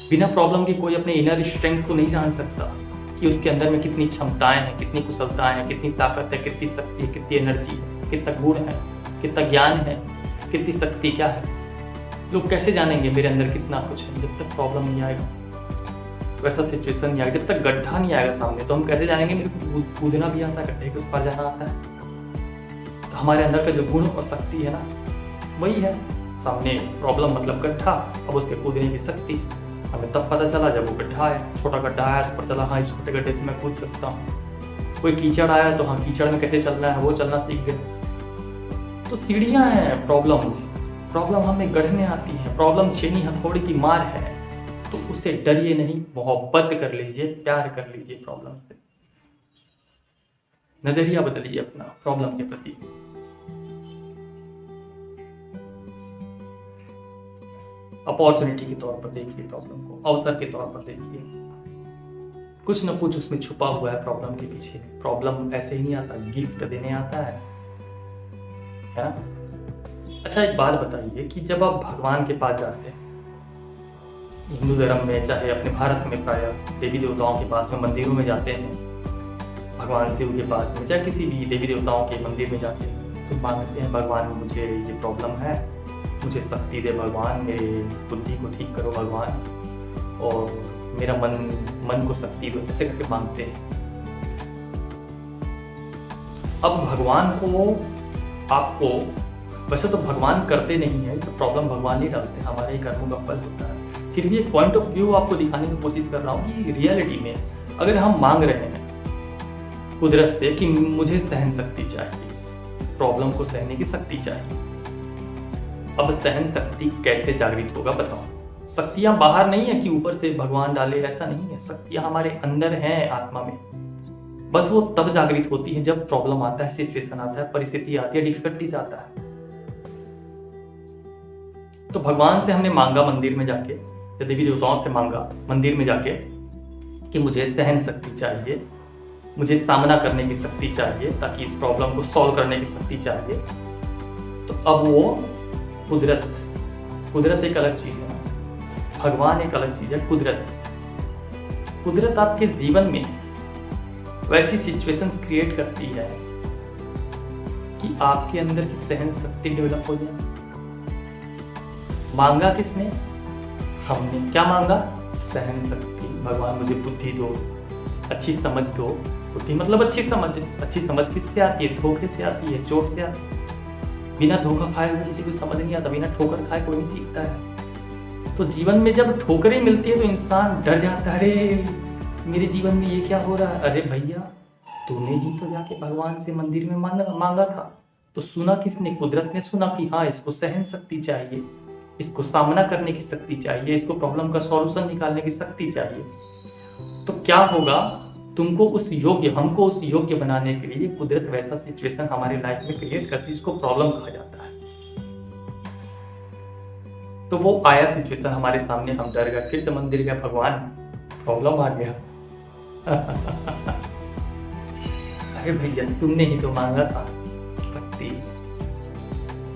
बिना प्रॉब्लम के कोई अपने इनर स्ट्रेंथ को नहीं जान सकता कि उसके अंदर में कितनी क्षमताएं हैं, कितनी कुशलताएं हैं, कितनी ताकत है, कितनी शक्ति है, कितनी एनर्जी है, कितना गुण है, कितना ज्ञान है, कितनी शक्ति क्या है। लोग कैसे जानेंगे मेरे अंदर कितना कुछ है जब तक प्रॉब्लम नहीं आएगा, वैसा सिचुएशन नहीं आएगा, जब तक गड्ढा नहीं आएगा सामने। तो हम कैसे जानेंगे मेरे को कूदना भी आता है, गड्ढे के उस पार जाना आता है? तो हमारे अंदर का जो गुण और शक्ति है ना, वही है। सामने प्रॉब्लम मतलब गड्ढा, अब उसके कूदने की शक्ति हमें तब पता चला जब वो गड्ढा है, छोटा गड्ढा आया तो पता चला हाँ इस छोटे गड्ढे से मैं कूद सकता हूँ। कोई कीचड़ आया तो हाँ कीचड़ में कैसे चलना है वो चलना सीख गए। तो सीढ़ियाँ हैं प्रॉब्लम हमें गढ़ने आती है। प्रॉब्लम छेनी हथौड़ी की मार है, तो उसे डरिए नहीं, मोहब्बत कर लीजिए, प्यार कर लीजिए प्रॉब्लम से। नजरिया बदलिए अपना प्रॉब्लम के प्रति। अपॉर्चुनिटी के तौर पर देखिए प्रॉब्लम को, अवसर के तौर पर देखिए। कुछ न कुछ उसमें छुपा हुआ है प्रॉब्लम के पीछे। प्रॉब्लम ऐसे ही नहीं आता, गिफ्ट देने आता है ना। अच्छा एक बात बताइए कि जब आप भगवान के पास जाते हैं, हिंदू धर्म में चाहे अपने भारत में प्रायः देवी देवताओं के पास में मंदिरों में जाते हैं, भगवान शिव के पास में चाहे किसी भी देवी देवताओं के मंदिर में जाते हैं, तो मांगते हैं भगवान मुझे ये प्रॉब्लम है, मुझे शक्ति दे भगवान, मेरे बुद्धि को ठीक करो भगवान, और मेरा मन को शक्ति दो, ऐसे करके मांगते हैं। अब भगवान को आपको, वैसे तो भगवान करते नहीं है, तो प्रॉब्लम भगवान नहीं डालते, हमारे ही कर्मों का फल होता है। फिर भी एक पॉइंट ऑफ व्यू आपको दिखाने की कोशिश कर रहा हूँ कि रियलिटी में अगर हम मांग रहे हैं कुदरत से कि मुझे सहन शक्ति चाहिए, प्रॉब्लम को सहने की शक्ति चाहिए, अब सहन शक्ति कैसे जागृत होगा बताओ? शक्तियां बाहर नहीं है कि ऊपर से भगवान डाले, ऐसा नहीं है। शक्तियां हमारे अंदर हैं, आत्मा में। बस वो तब जागृत होती है जब प्रॉब्लम आता है, सिचुएशन आता है, परिस्थिति आती है, डिफिकल्टीज आता है। तो भगवान से हमने मांगा मंदिर में जाके, या देवी देवताओं से मांगा मंदिर में जाके कि मुझे सहन शक्ति चाहिए, मुझे सामना करने की शक्ति चाहिए, ताकि इस प्रॉब्लम को सॉल्व करने की शक्ति चाहिए। तो अब वो कुदरत एक अलग चीज है, भगवान एक अलग चीज है। कुदरत आपके जीवन में वैसी सिचुएशंस क्रिएट करती है कि आपके अंदर की सहन शक्ति डेवलप हो जाए। मांगा किसने? हमने। क्या मांगा? सहन शक्ति। भगवान मुझे बुद्धि दो, अच्छी समझ दो। बुद्धि मतलब अच्छी समझ। अच्छी समझ किससे आती है? धोखे से आती है, चोट से आती है। बिना धोखा खाए हुए किसी को समझ नहीं आता, बिना ठोकर खाए कोई नहीं सीखता है। तो जीवन में जब ठोकरें मिलती है तो इंसान डर जाता है, अरे मेरे जीवन में ये क्या हो रहा है। अरे भैया, तूने ही तो जाके भगवान से मंदिर में मांगा था, तो सुना किसने? कुदरत ने सुना कि हाँ, इसको सहन शक्ति चाहिए, इसको सामना करने की शक्ति चाहिए, इसको प्रॉब्लम का सॉल्यूशन निकालने की शक्ति चाहिए। तो क्या होगा, तुमको उस योग्य, हमको उस योग्य बनाने के लिए कुदरत वैसा सिचुएशन हमारे लाइफ में क्रिएट करती है, इसको प्रॉब्लम कहा जाता है। तो वो आया सिचुएशन हमारे सामने, हम डर गए, फिर से मंदिर गए, भगवान प्रॉब्लम आ गया। अरे भैया, तुमने ही तो मांगा था शक्ति।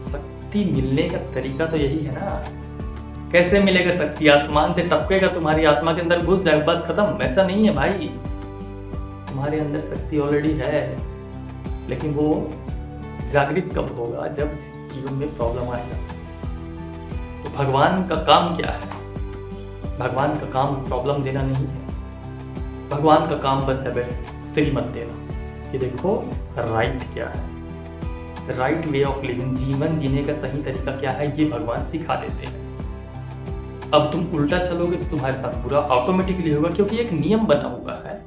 शक्ति मिलने का तरीका तो यही है ना। कैसे मिलेगा शक्ति? आसमान से टपकेगा, तुम्हारी आत्मा के अंदर घुस जाएगा, बस खत्म? ऐसा नहीं है भाई, तुम्हारे अंदर शक्ति ऑलरेडी है, लेकिन वो जागृत कब होगा? जब जीवन में प्रॉब्लम आएगा। तो भगवान का काम क्या है? भगवान का काम प्रॉब्लम देना नहीं है, भगवान का काम बस है श्रीमत देना कि देखो राइट क्या है, राइट वे ऑफ लिविंग, जीवन जीने का सही तरीका क्या है, ये भगवान सिखा देते हैं। अब तुम उल्टा चलोगे तो तुम्हारे साथ बुरा ऑटोमेटिकली होगा, क्योंकि एक नियम बना हुआ है।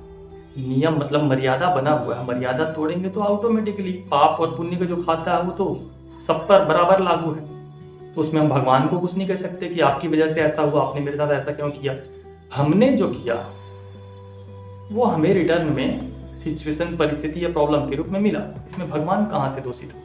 नियम मतलब मर्यादा बना हुआ है, मर्यादा तोड़ेंगे तो ऑटोमेटिकली पाप और पुण्य का जो खाता है वो तो सब पर बराबर लागू है। तो उसमें हम भगवान को कुछ नहीं कह सकते कि आपकी वजह से ऐसा हुआ, आपने मेरे साथ ऐसा क्यों किया। हमने जो किया वो हमें रिटर्न में सिचुएशन, परिस्थिति या प्रॉब्लम के रूप में मिला। इसमें भगवान कहाँ से दोषित हो?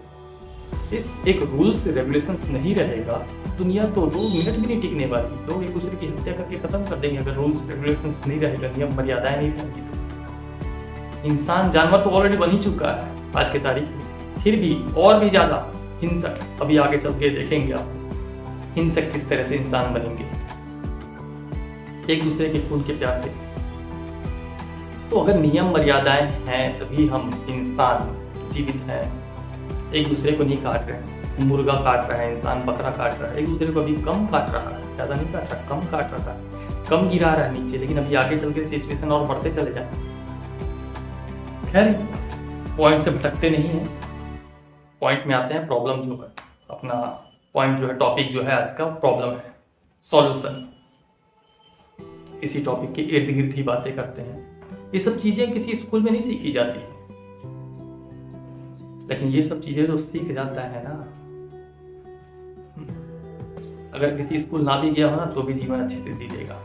इस एक रूल्स रेगुलेशंस नहीं रहेगा, दुनिया तो 2 मिनट भी नहीं टिकने वाली। लोग एक दूसरे की हत्या करके खत्म कर देंगे अगर रूल्स रेगुलेशंस नहीं रहेगा, नियम मर्यादाएं नहीं रहेंगी। तो इंसान, जानवर तो ऑलरेडी बन ही चुका है आज की तारीख में, फिर भी और भी ज्यादा हिंसक। अभी आगे चल के देखेंगे आप हिंसक किस तरह से इंसान बनेंगे, एक दूसरे के खून के प्यासे। तो अगर नियम मर्यादाएं हैं तभी हम इंसान जीवित हैं। एक दूसरे को नहीं काट रहे हैं, मुर्गा काट रहा है, इंसान बकरा काट रहा है, एक दूसरे को अभी कम काट रहा है, ज्यादा नहीं काट रहा, कम काट रहा है, कम गिरा रहा है नीचे, लेकिन अभी आगे चल के सिचुएशन और बढ़ते चले जाए। खैर, पॉइंट से भटकते नहीं है, पॉइंट में आते हैं। प्रॉब्लम जो है, अपना पॉइंट जो है, टॉपिक जो है आज का प्रॉब्लम है, सॉल्यूशन। इसी टॉपिक के इर्द गिर्द ही बातें करते हैं। ये सब चीजें किसी स्कूल में नहीं सीखी जाती, लेकिन ये सब चीजें तो सीख जाता है ना। अगर किसी स्कूल ना भी गया हो ना तो भी जीवन अच्छे से जी लेगा।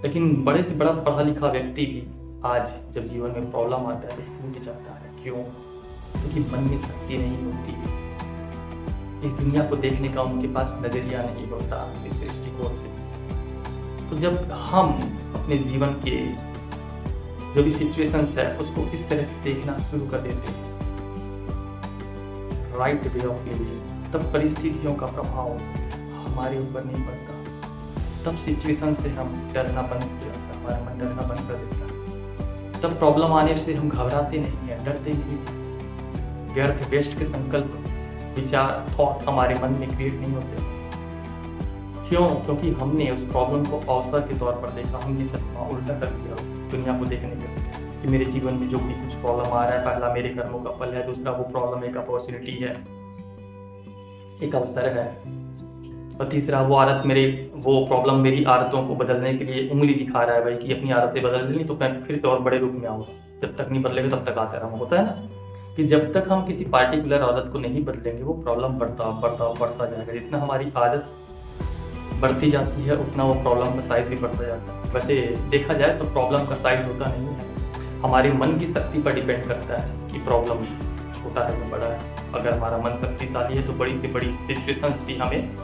लेकिन बड़े से बड़ा पढ़ा लिखा व्यक्ति भी आज जब जीवन में प्रॉब्लम आता है तो टूट जाता है। क्यों? क्योंकि मन में शक्ति नहीं होती है, इस दुनिया को देखने का उनके पास नजरिया नहीं होता, इस दृष्टिकोण से। तो जब हम अपने जीवन के जो भी सिचुएशंस है उसको इस तरह से देखना शुरू कर देते हैं, राइट वे ऑफ लिविंग, तब परिस्थितियों का प्रभाव हमारे ऊपर नहीं पड़ता। तब सिचुएशन से हम डरना बंद कर देता, हमारा मन डरना बंद कर देता। तब प्रॉब्लम आने से हम घबराते नहीं हैं, डरते नहीं। व्यर्थ वेस्ट के संकल्प, विचार, थॉट हमारे मन में क्रिएट नहीं होते। क्यों? क्योंकि हमने उस प्रॉब्लम को अवसर के तौर पर देखा, हमने चश्मा उल्टा कर दिया दुनिया को देखने का कि मेरे जीवन में जो भी कुछ प्रॉब्लम आ रहा है, पहला मेरे कर्मों का फल है, दूसरा वो प्रॉब्लम एक अपॉर्चुनिटी है, एक अवसर है, और तीसरा वो प्रॉब्लम मेरी आदतों को बदलने के लिए उंगली दिखा रहा है भाई कि अपनी आदतें बदल लेनी तो मैं फिर से और बड़े रूप में आऊँगा। जब तक नहीं बदलेगा तब तक आता रहूँगा। होता है ना कि जब तक हम किसी पार्टिकुलर आदत को नहीं बदलेंगे वो प्रॉब्लम बढ़ता जाएगा। जितना हमारी आदत बढ़ती जाती है उतना वो प्रॉब्लम का साइज भी बढ़ता जाता है। वैसे देखा जाए तो प्रॉब्लम का साइज होता नहीं है, हमारे मन की शक्ति पर डिपेंड करता है कि प्रॉब्लम छोटा है या बड़ा है। अगर हमारा मन शक्तिशाली है तो बड़ी से बड़ी सिचुएशन भी हमें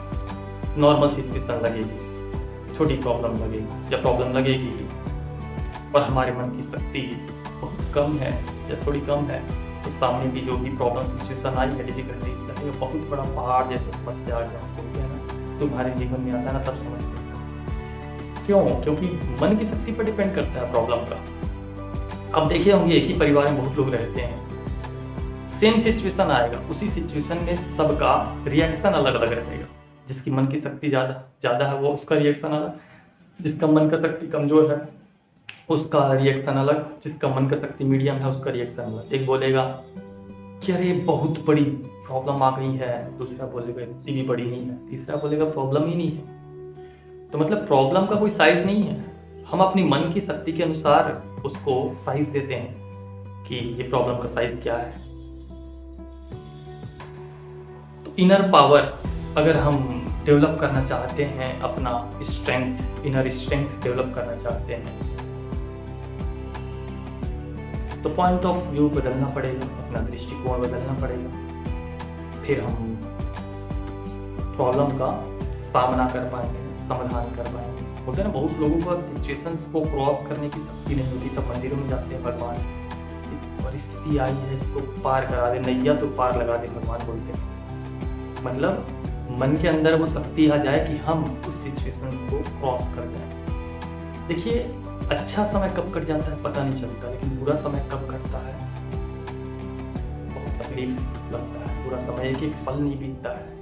नॉर्मल सिचुएशन लगेगी, छोटी प्रॉब्लम लगेगी। जब प्रॉब्लम लगेगी और हमारे मन की शक्ति बहुत कम है या थोड़ी कम है तो सामने भी जो भी प्रॉब्लम सिचुएशन आई है, डिफिकल्टीज लगे, बहुत बड़ा पहाड़ जैसे समस्या आ गया बोलते हैं ना, तुम्हारे जीवन में आता है ना, तब समझते हैं। क्यों? क्योंकि मन की शक्ति पर डिपेंड करता है प्रॉब्लम का। अब देखिए, हम एक ही परिवार में बहुत लोग रहते हैं, सेम सिचुएशन आएगा, उसी सिचुएशन में सबका रिएक्शन अलग अलग रहेगा। जिसकी मन की शक्ति ज़्यादा है वो उसका रिएक्शन अलग, जिसका मन का शक्ति कमज़ोर है उसका रिएक्शन अलग, जिसका मन का शक्ति मीडियम है उसका रिएक्शन अलग। एक बोलेगा कि अरे बहुत बड़ी प्रॉब्लम आ गई है, दूसरा बोलेगा इतनी भी बड़ी नहीं है, तीसरा बोलेगा प्रॉब्लम ही नहीं है। तो मतलब प्रॉब्लम का कोई साइज़ नहीं है। हम अपनी मन की शक्ति के अनुसार उसको साइज़ देते हैं कि ये प्रॉब्लम का साइज़ क्या है। तो इनर पावर अगर हम डेवलप करना चाहते हैं, अपना स्ट्रेंथ, इनर स्ट्रेंथ डेवलप करना चाहते हैं, तो पॉइंट ऑफ व्यू बदलना पड़ेगा, अपना दृष्टिकोण बदलना पड़ेगा। फिर हम प्रॉब्लम का सामना कर पाएंगे, समाधान कर पाएंगे। होता है ना, बहुत लोगों को सिचुएशंस को क्रॉस करने की शक्ति नहीं होती, तब मंदिरों में जाते हैं, भगवान परिस्थिति आई है इसको पार करा दे, नैया तो पार लगा दे, भगवान बोलते हैं। मतलब मन के अंदर वो शक्ति आ जाए कि हम उस सिचुएशंस को क्रॉस कर जाए। देखिए, अच्छा समय कब कट जाता है पता नहीं चलता, लेकिन बुरा समय कब कटता है बहुत तकलीफ लगता है। बुरा समय एक एक पल नहीं बीतता है।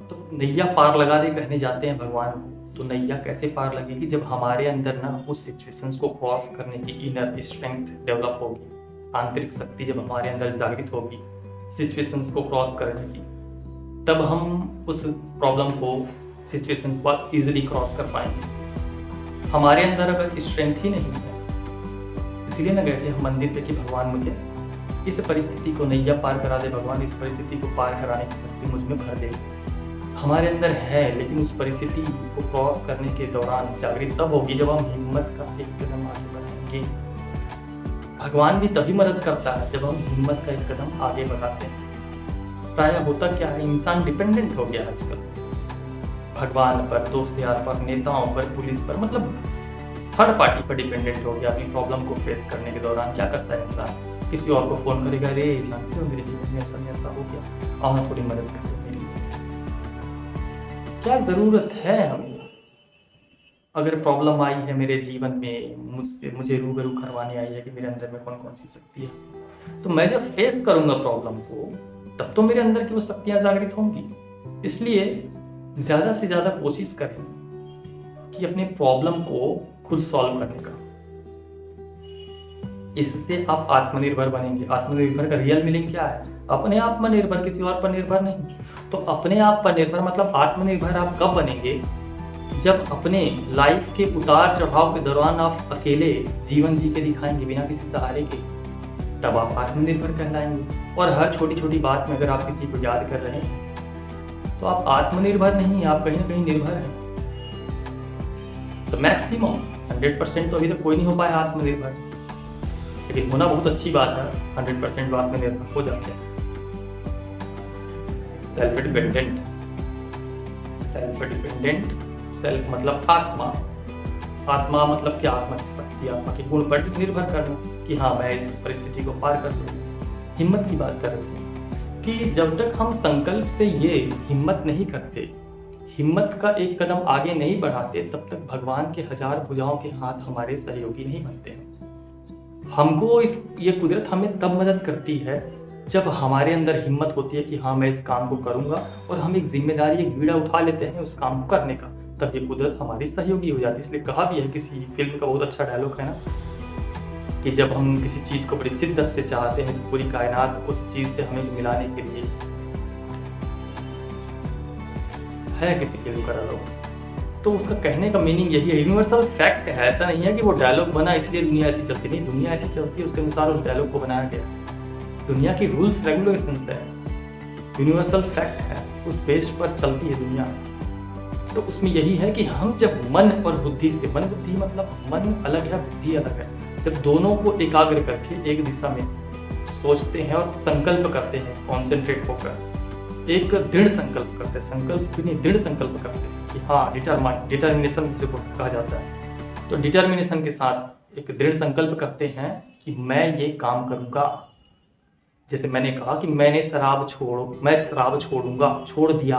तो नैया पार लगा दे कहने जाते हैं भगवान को, तो नैया कैसे पार लगेगी? जब हमारे अंदर ना उस सिचुएशंस को क्रॉस करने की इनर स्ट्रेंथ डेवलप होगी, आंतरिक शक्ति जब हमारे अंदर जागृत होगी सिचुएशंस को क्रॉस करने की, तब हम उस प्रॉब्लम को, सिचुएशंस को इजीली क्रॉस कर पाएंगे। हमारे अंदर अगर स्ट्रेंथ ही नहीं है, इसलिए ना कहते हैं मंदिर पे कि भगवान मुझे इस परिस्थिति को नैया पार करा दे, भगवान इस परिस्थिति को पार कराने की शक्ति मुझ में भर दे। हमारे अंदर है, लेकिन उस परिस्थिति को क्रॉस करने के दौरान जागृत तब होगी जब हम हिम्मत का एक कदम आगे बढ़ाएंगे। भगवान भी तभी मदद करता है जब हम हिम्मत का एक कदम आगे बढ़ाते हैं। प्रायः होता क्या है, इंसान डिपेंडेंट हो गया आजकल भगवान पर, दोस्त यार पर, नेताओं पर, पुलिस पर, मतलब थर्ड पार्टी पर डिपेंडेंट हो गया। अपनी प्रॉब्लम को फेस करने के दौरान क्या करता है इंसान, किसी और को फोन करेगा, रे जानते हो मेरे जीवन में ऐसा हो गया, आओ थोड़ी मदद करो मेरी। क्या ज़रूरत है हमें? अगर प्रॉब्लम आई है मेरे जीवन में, मुझे रूबरू करवाने आई है कि मेरे अंदर में कौन कौन सी शक्ति है, तो मैं जब फेस करूंगा प्रॉब्लम को, तब तो मेरे अंदर की वो शक्तियां जागृत होंगी। इसलिए ज़्यादा से ज़्यादा कोशिश करें कि अपने प्रॉब्लम को खुद सॉल्व करने का। इससे आप आत्मनिर्भर बनेंगे। आत्मनिर्भर का रियल मीनिंग क्या है? अपने आप पर निर्भर, किसी और पर निर्भर नहीं। तो अपने आप पर निर्भर मतलब आत्मनिर्भर आप कब बनेंगे? जब अपने लाइफ के उतार चढ़ाव के दौरान आप अकेले जीवन जी के दिखाएंगे बिना किसी सहारे के, तब आप आत्मनिर्भर कहलाएंगे। और हर छोटी छोटी बात में अगर आप किसी को याद कर रहे हैं तो आप आत्मनिर्भर नहीं, आप कहीं ना कहीं निर्भर हैं। तो मैक्सिमम 100% तो अभी तक कोई नहीं हो पाया आत्मनिर्भर, लेकिन होना बहुत अच्छी बात है। 100% आत्मनिर्भर हो जाते हैं। सेल्फ डिपेंडेंट, सेल्फ मतलब आत्मा, आत्मा मतलब क्या? आत्मा की शक्ति, आत्मा के गुण पर निर्भर करना कि हाँ मैं इस परिस्थिति को पार कर लूँ। हिम्मत की बात कर रहे हैं कि जब तक हम संकल्प से ये हिम्मत नहीं करते, हिम्मत का एक कदम आगे नहीं बढ़ाते, तब तक भगवान के 1000 भुजाओं के हाथ हमारे सहयोगी नहीं बनते हैं। हमको ये कुदरत हमें तब मदद करती है जब हमारे अंदर हिम्मत होती है कि हाँ मैं इस काम को करूँगा, और हम एक जिम्मेदारी, एक बीड़ा उठा लेते हैं उस काम को करने का, तब ये कुदरत हमारी सहयोगी हो जाती है। इसलिए कहा भी है, किसी फिल्म का बहुत अच्छा डायलॉग है ना, कि जब हम किसी चीज़ को बड़ी शिद्दत से चाहते हैं तो पूरी कायनात उस चीज़ से हमें मिलाने के लिए है। किसी फिल्म का डायलॉग, तो उसका कहने का मीनिंग यही है, यूनिवर्सल फैक्ट है। ऐसा नहीं है कि वो डायलॉग बना इसलिए दुनिया ऐसी चलती, नहीं, दुनिया ऐसी चलती है, उसके अनुसार उस डायलॉग को बनाया गया। दुनिया की रूल्स रेगुलेशंस है, यूनिवर्सल फैक्ट है, उस बेस पर चलती है दुनिया। तो उसमें यही है कि हम जब मन और बुद्धि से, मन बुद्धि मतलब मन अलग है, बुद्धि अलग है, जब दोनों को एकाग्र करके एक दिशा में सोचते हैं और संकल्प करते हैं, कॉन्सेंट्रेट होकर एक दृढ़ संकल्प करते हैं, संकल्प भी नहीं, दृढ़ संकल्प करते हैं कि हाँ, डिटर्मिनेशन जिसे कहा जाता है। तो डिटर्मिनेशन के साथ एक दृढ़ संकल्प करते हैं कि मैं ये काम करूँगा। जैसे मैंने कहा कि मैं शराब छोड़ूंगा, छोड़ दिया,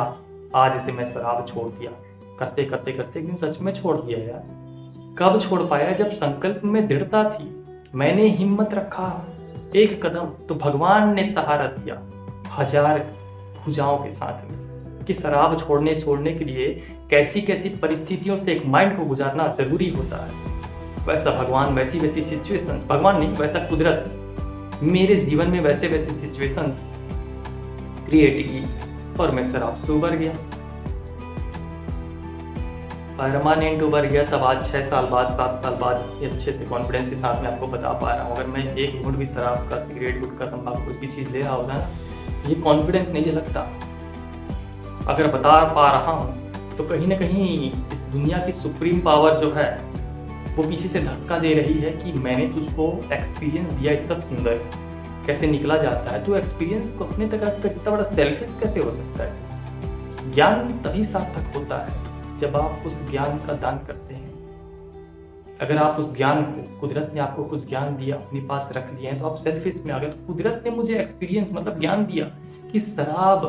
आज से मैं शराब छोड़ दिया, करते करते करते एक दिन सच में छोड़ दिया यार। कब छोड़ पाया? जब संकल्प में दृढ़ता थी, मैंने हिम्मत रखा एक कदम, तो भगवान ने सहारा दिया 1000 भुजाओं के साथ में कि शराब छोड़ने के लिए कैसी कैसी परिस्थितियों से एक माइंड को गुजारना जरूरी होता है। वैसा भगवान वैसी सिचुएशंस, भगवान नहीं, वैसा कुदरत मेरे जीवन में वैसे सिचुएशंस क्रिएट की और मैं शराब से उबर गया। परमानेंट उभर गया तब आज 6 साल बाद 7 साल बाद ये अच्छे से कॉन्फिडेंस के साथ मैं आपको बता पा रहा हूँ। अगर मैं एक घूंट भी शराब का, सिगरेट, गुटखा, तंबाकू कुछ भी चीज़ ले रहा होता ना, ये कॉन्फिडेंस नहीं झलकता। अगर बता पा रहा हूँ तो कहीं ना कहीं इस दुनिया की सुप्रीम पावर जो है वो पीछे से धक्का दे रही है कि मैंने तुझको एक्सपीरियंस दिया इतना सुंदर, कैसे निकला जाता है। तो एक्सपीरियंस को अपने तक रखकर इतना बड़ा सेल्फिश कैसे हो सकता है। ज्ञान तभी सार्थक होता है जब आप उस ज्ञान का दान करते हैं। अगर आप उस ज्ञान को, कुदरत ने आपको कुछ ज्ञान दिया, अपने पास रख लिया है, तो आप सेल्फिश में आ गए। तो कुदरत ने मुझे एक्सपीरियंस मतलब ज्ञान दिया कि शराब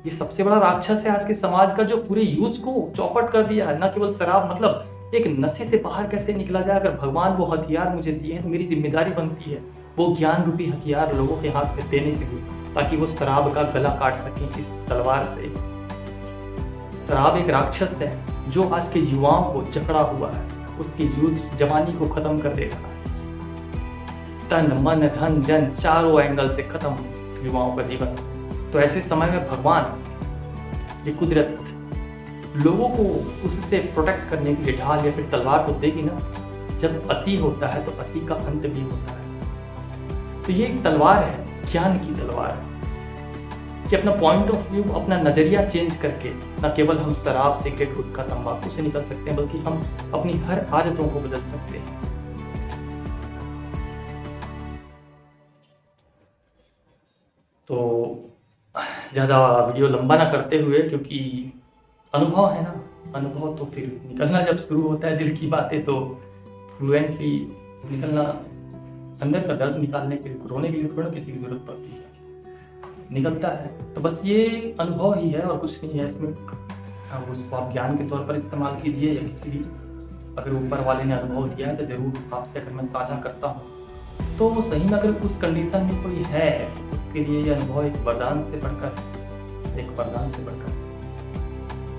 ये सबसे बड़ा राक्षस है आज के समाज का, जो पूरे यूथ को चौपट कर दिया है। ना केवल शराब, मतलब एक नशे से बाहर कैसे निकला जाए। अगर भगवान वो हथियार मुझे दिए हैं तो मेरी जिम्मेदारी बनती है वो ज्ञान रूपी हथियार लोगों के हाथ में देने के लिए, ताकि वो शराब का गला काट सकें इस तलवार से। शराब एक राक्षस है जो आज के युवाओं को जकड़ा हुआ है, उसकी यूथ जवानी को खत्म कर देगा। तन मन धन जन चारों एंगल से खत्म युवाओं का जीवन। तो ऐसे समय में भगवान, ये कुदरत लोगों को उससे प्रोटेक्ट करने के लिए ढाल या फिर तलवार तो देगी ना। जब अति होता है तो अति का अंत भी होता है। तो ये एक तलवार है, ज्ञान की तलवार है, कि अपना पॉइंट ऑफ व्यू, अपना नजरिया चेंज करके न केवल हम शराब, सिगरेट, गुटखा, तंबाकू से निकल सकते हैं, बल्कि हम अपनी हर आदतों को बदल सकते हैं। तो ज़्यादा वीडियो लंबा ना करते हुए, क्योंकि अनुभव है ना, अनुभव तो फिर निकलना जब शुरू होता है दिल की बातें तो फ्लुएंटली निकलना, अंदर का दर्द निकालने के लिए, रोने के लिए थोड़ा किसी की जरूरत पड़ती है, निकलता है। तो बस ये अनुभव ही है और कुछ नहीं है इसमें। उसको आप ज्ञान के तौर पर इस्तेमाल कीजिए या किसी भी, अगर ऊपर वाले ने अनुभव दिया है तो जरूर आपसे अगर मैं साझा करता हूँ तो सही में अगर उस कंडीशन में कोई है तो उसके लिए ये अनुभव एक वरदान से बढ़कर, एक वरदान से बढ़कर,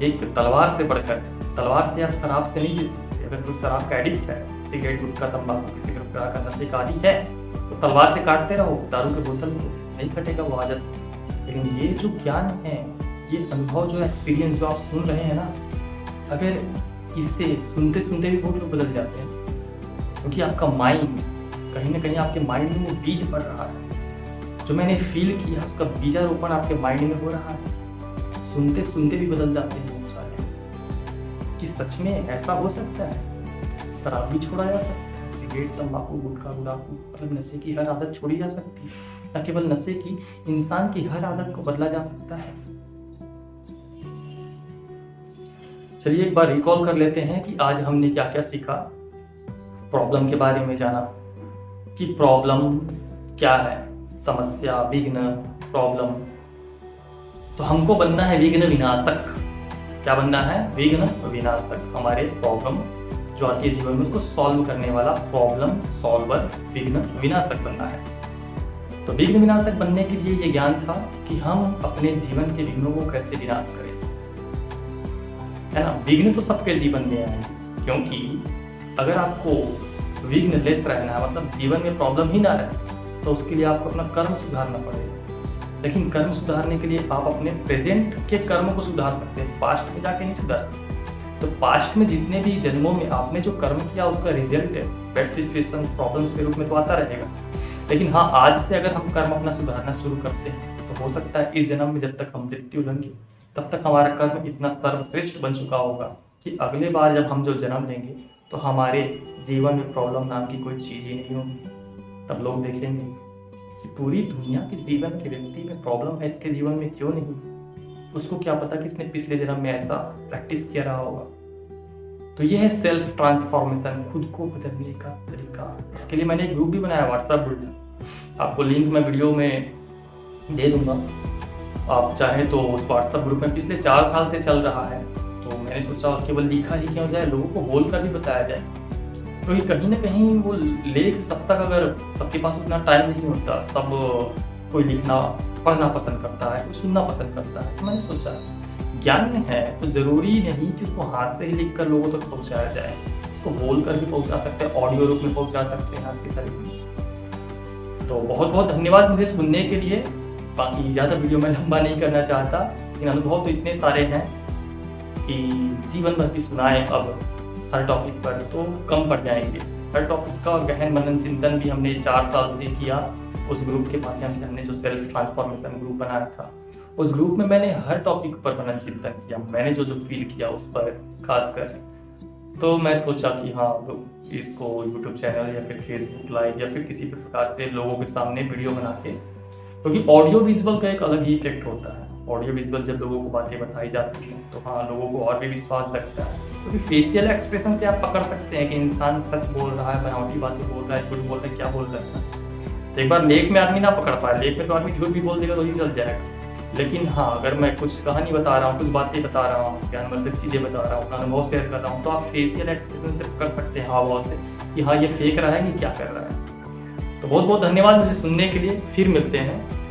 एक तलवार से बढ़कर। तलवार से आप शराब से नहीं जीत सकते। अगर कोई शराब का एडिक्ट है, सिगरेट, गुटखा, तंबाकू, किसी प्रकार का नशे का आदी है, तो तलवार से काटते रहो, दारू के बोतल को, नहीं कटेगा वो आदत। लेकिन ये जो ज्ञान है, ये अनुभव जो एक्सपीरियंस जो आप सुन रहे हैं ना, अगर इससे सुनते सुनते भी बहुत लोग बदल जाते हैं, क्योंकि आपका माइंड कहीं ना कहीं आपके माइंड में वो बीज पड़ रहा है। जो मैंने फील किया उसका बीजारोपण आपके माइंड में हो रहा है। सुनते सुनते भी बदल जाते हैं बहुत सारे, कि सच में ऐसा हो सकता है। शराब भी छोड़ा जा सकता है, सिगरेट, तंबाकू, गुटखा, गुड़ाकू, मतलब नशे की हर आदत छोड़ी जा सकती है। न केवल नशे की, इंसान की हर आदत को बदला जा सकता है। चलिए एक बार रिकॉल कर लेते हैं कि आज हमने क्या क्या सीखा। प्रॉब्लम के बारे में जाना कि प्रॉब्लम क्या है, समस्या, विघ्न, प्रॉब्लम। तो हमको बनना है विघ्न विनाशक। क्या बनना है? विघ्न विनाशक। हमारे प्रॉब्लम जो आती है जीवन में उसको सॉल्व करने वाला प्रॉब्लम सॉल्वर, विघ्न विनाशक बनना है। तो विघ्न विनाशक बनने के लिए ये ज्ञान था कि हम अपने जीवन के विघ्नों को कैसे विनाश करें, है ना। विघ्न तो सबके जीवन में आए, क्योंकि अगर आपको विघ्न लेस रहना है, मतलब जीवन में प्रॉब्लम ही ना रहे, तो उसके लिए आपको अपना कर्म सुधारना पड़ेगा। लेकिन कर्म सुधारने के लिए आप अपने प्रेजेंट के कर्म को सुधार सकते हैं, पास्ट में जाके नहीं सुधार सकते। तो पास्ट में जितने भी जन्मों में आपने जो कर्म किया उसका रिजल्ट बैड सिचुएशंस, प्रॉब्लम्स के रूप में तो आता रहेगा। लेकिन हाँ, आज से अगर हम कर्म अपना सुधारना शुरू करते हैं तो हो सकता है इस जन्म में जब तक हम मृत्यु लेंगे तब तक हमारा कर्म इतना सर्वश्रेष्ठ बन चुका होगा कि अगले बार जब हम जो जन्म लेंगे तो हमारे जीवन में प्रॉब्लम नाम की कोई चीज़ ही नहीं होगी। तब लोग देखेंगे कि पूरी दुनिया के जीवन के व्यक्ति में प्रॉब्लम है, इसके जीवन में क्यों नहीं। उसको क्या पता कि इसने पिछले जन्म में ऐसा प्रैक्टिस किया रहा होगा। तो ये है सेल्फ ट्रांसफॉर्मेशन, खुद को बदलने का तरीका। इसके लिए मैंने एक ग्रुप भी बनाया, व्हाट्सएप ग्रुप। आपको लिंक मैं वीडियो में दे दूंगा, आप चाहें तो उस व्हाट्सएप ग्रुप में पिछले 4 साल से चल रहा है। तो मैंने सोचा केवल लिखा ही क्यों जाए, लोगों को बोल कर भी बताया जाए। तो ये कहीं ना कहीं वो लेख सब तक, अगर सबके पास उतना टाइम नहीं होता, सब कोई लिखना पढ़ना पसंद करता है, कोई सुनना पसंद करता है। तो मैंने सोचा ज्ञान है तो ज़रूरी नहीं कि उसको हाथ से ही लिख कर लोगों तक पहुँचाया जाए, उसको बोल कर भी पहुँचा सकते हैं, ऑडियो रूप में पहुँचा सकते हैं आपके तरीके। तो बहुत बहुत धन्यवाद मुझे सुनने के लिए। बाकी ज़्यादा वीडियो मैं लंबा नहीं करना चाहता, लेकिन अनुभव तो इतने सारे हैं कि जीवन भर की सुनाएँ अब हर टॉपिक पर तो कम पड़ जाएँगे। हर टॉपिक का गहन मनन चिंतन भी हमने 4 साल से किया। उस ग्रुप के माध्यम से हमने जो सेल्फ ट्रांसफॉर्मेशन ग्रुप बनाया था, उस ग्रुप में मैंने हर टॉपिक पर मनन चिंतन किया। मैंने जो फ़ील किया उस पर ख़ासकर, तो मैं सोचा कि हाँ, इसको यूट्यूब चैनल या फिर फेसबुक लाइव या फिर किसी भी प्रकार से लोगों के सामने वीडियो बना के, क्योंकि ऑडियो विजुअल का एक अलग ही इफेक्ट होता है। ऑडियो विजुअल जब लोगों को बातें बताई जाती हैं तो हाँ, लोगों को और भी विश्वास लगता है, क्योंकि फेशियल एक्सप्रेशन से आप पकड़ सकते हैं कि इंसान सच बोल रहा है, बनावटी बातें बोल रहा है, झूठ बोल रहा है, क्या बोल रहा है। तो एक बार लेख में आदमी ना पकड़ पाए, लेख में तो आदमी झूठ भी बोल देगा तो ही चल जाएगा। लेकिन हाँ, अगर मैं कुछ कहानी बता रहा हूँ, कुछ बातें बता रहा हूँ, ज्ञानवर्धक चीज़ें बता रहा हूँ, अपना अनुभव शेयर कर रहा हूँ, तो आप फेशियल एक्सप्रेशन से पकड़ सकते हैं हाव-भाव से कि हाँ, ये फेंक रहा है कि क्या कर रहा है। तो बहुत बहुत धन्यवाद मुझे सुनने के लिए। फिर मिलते हैं।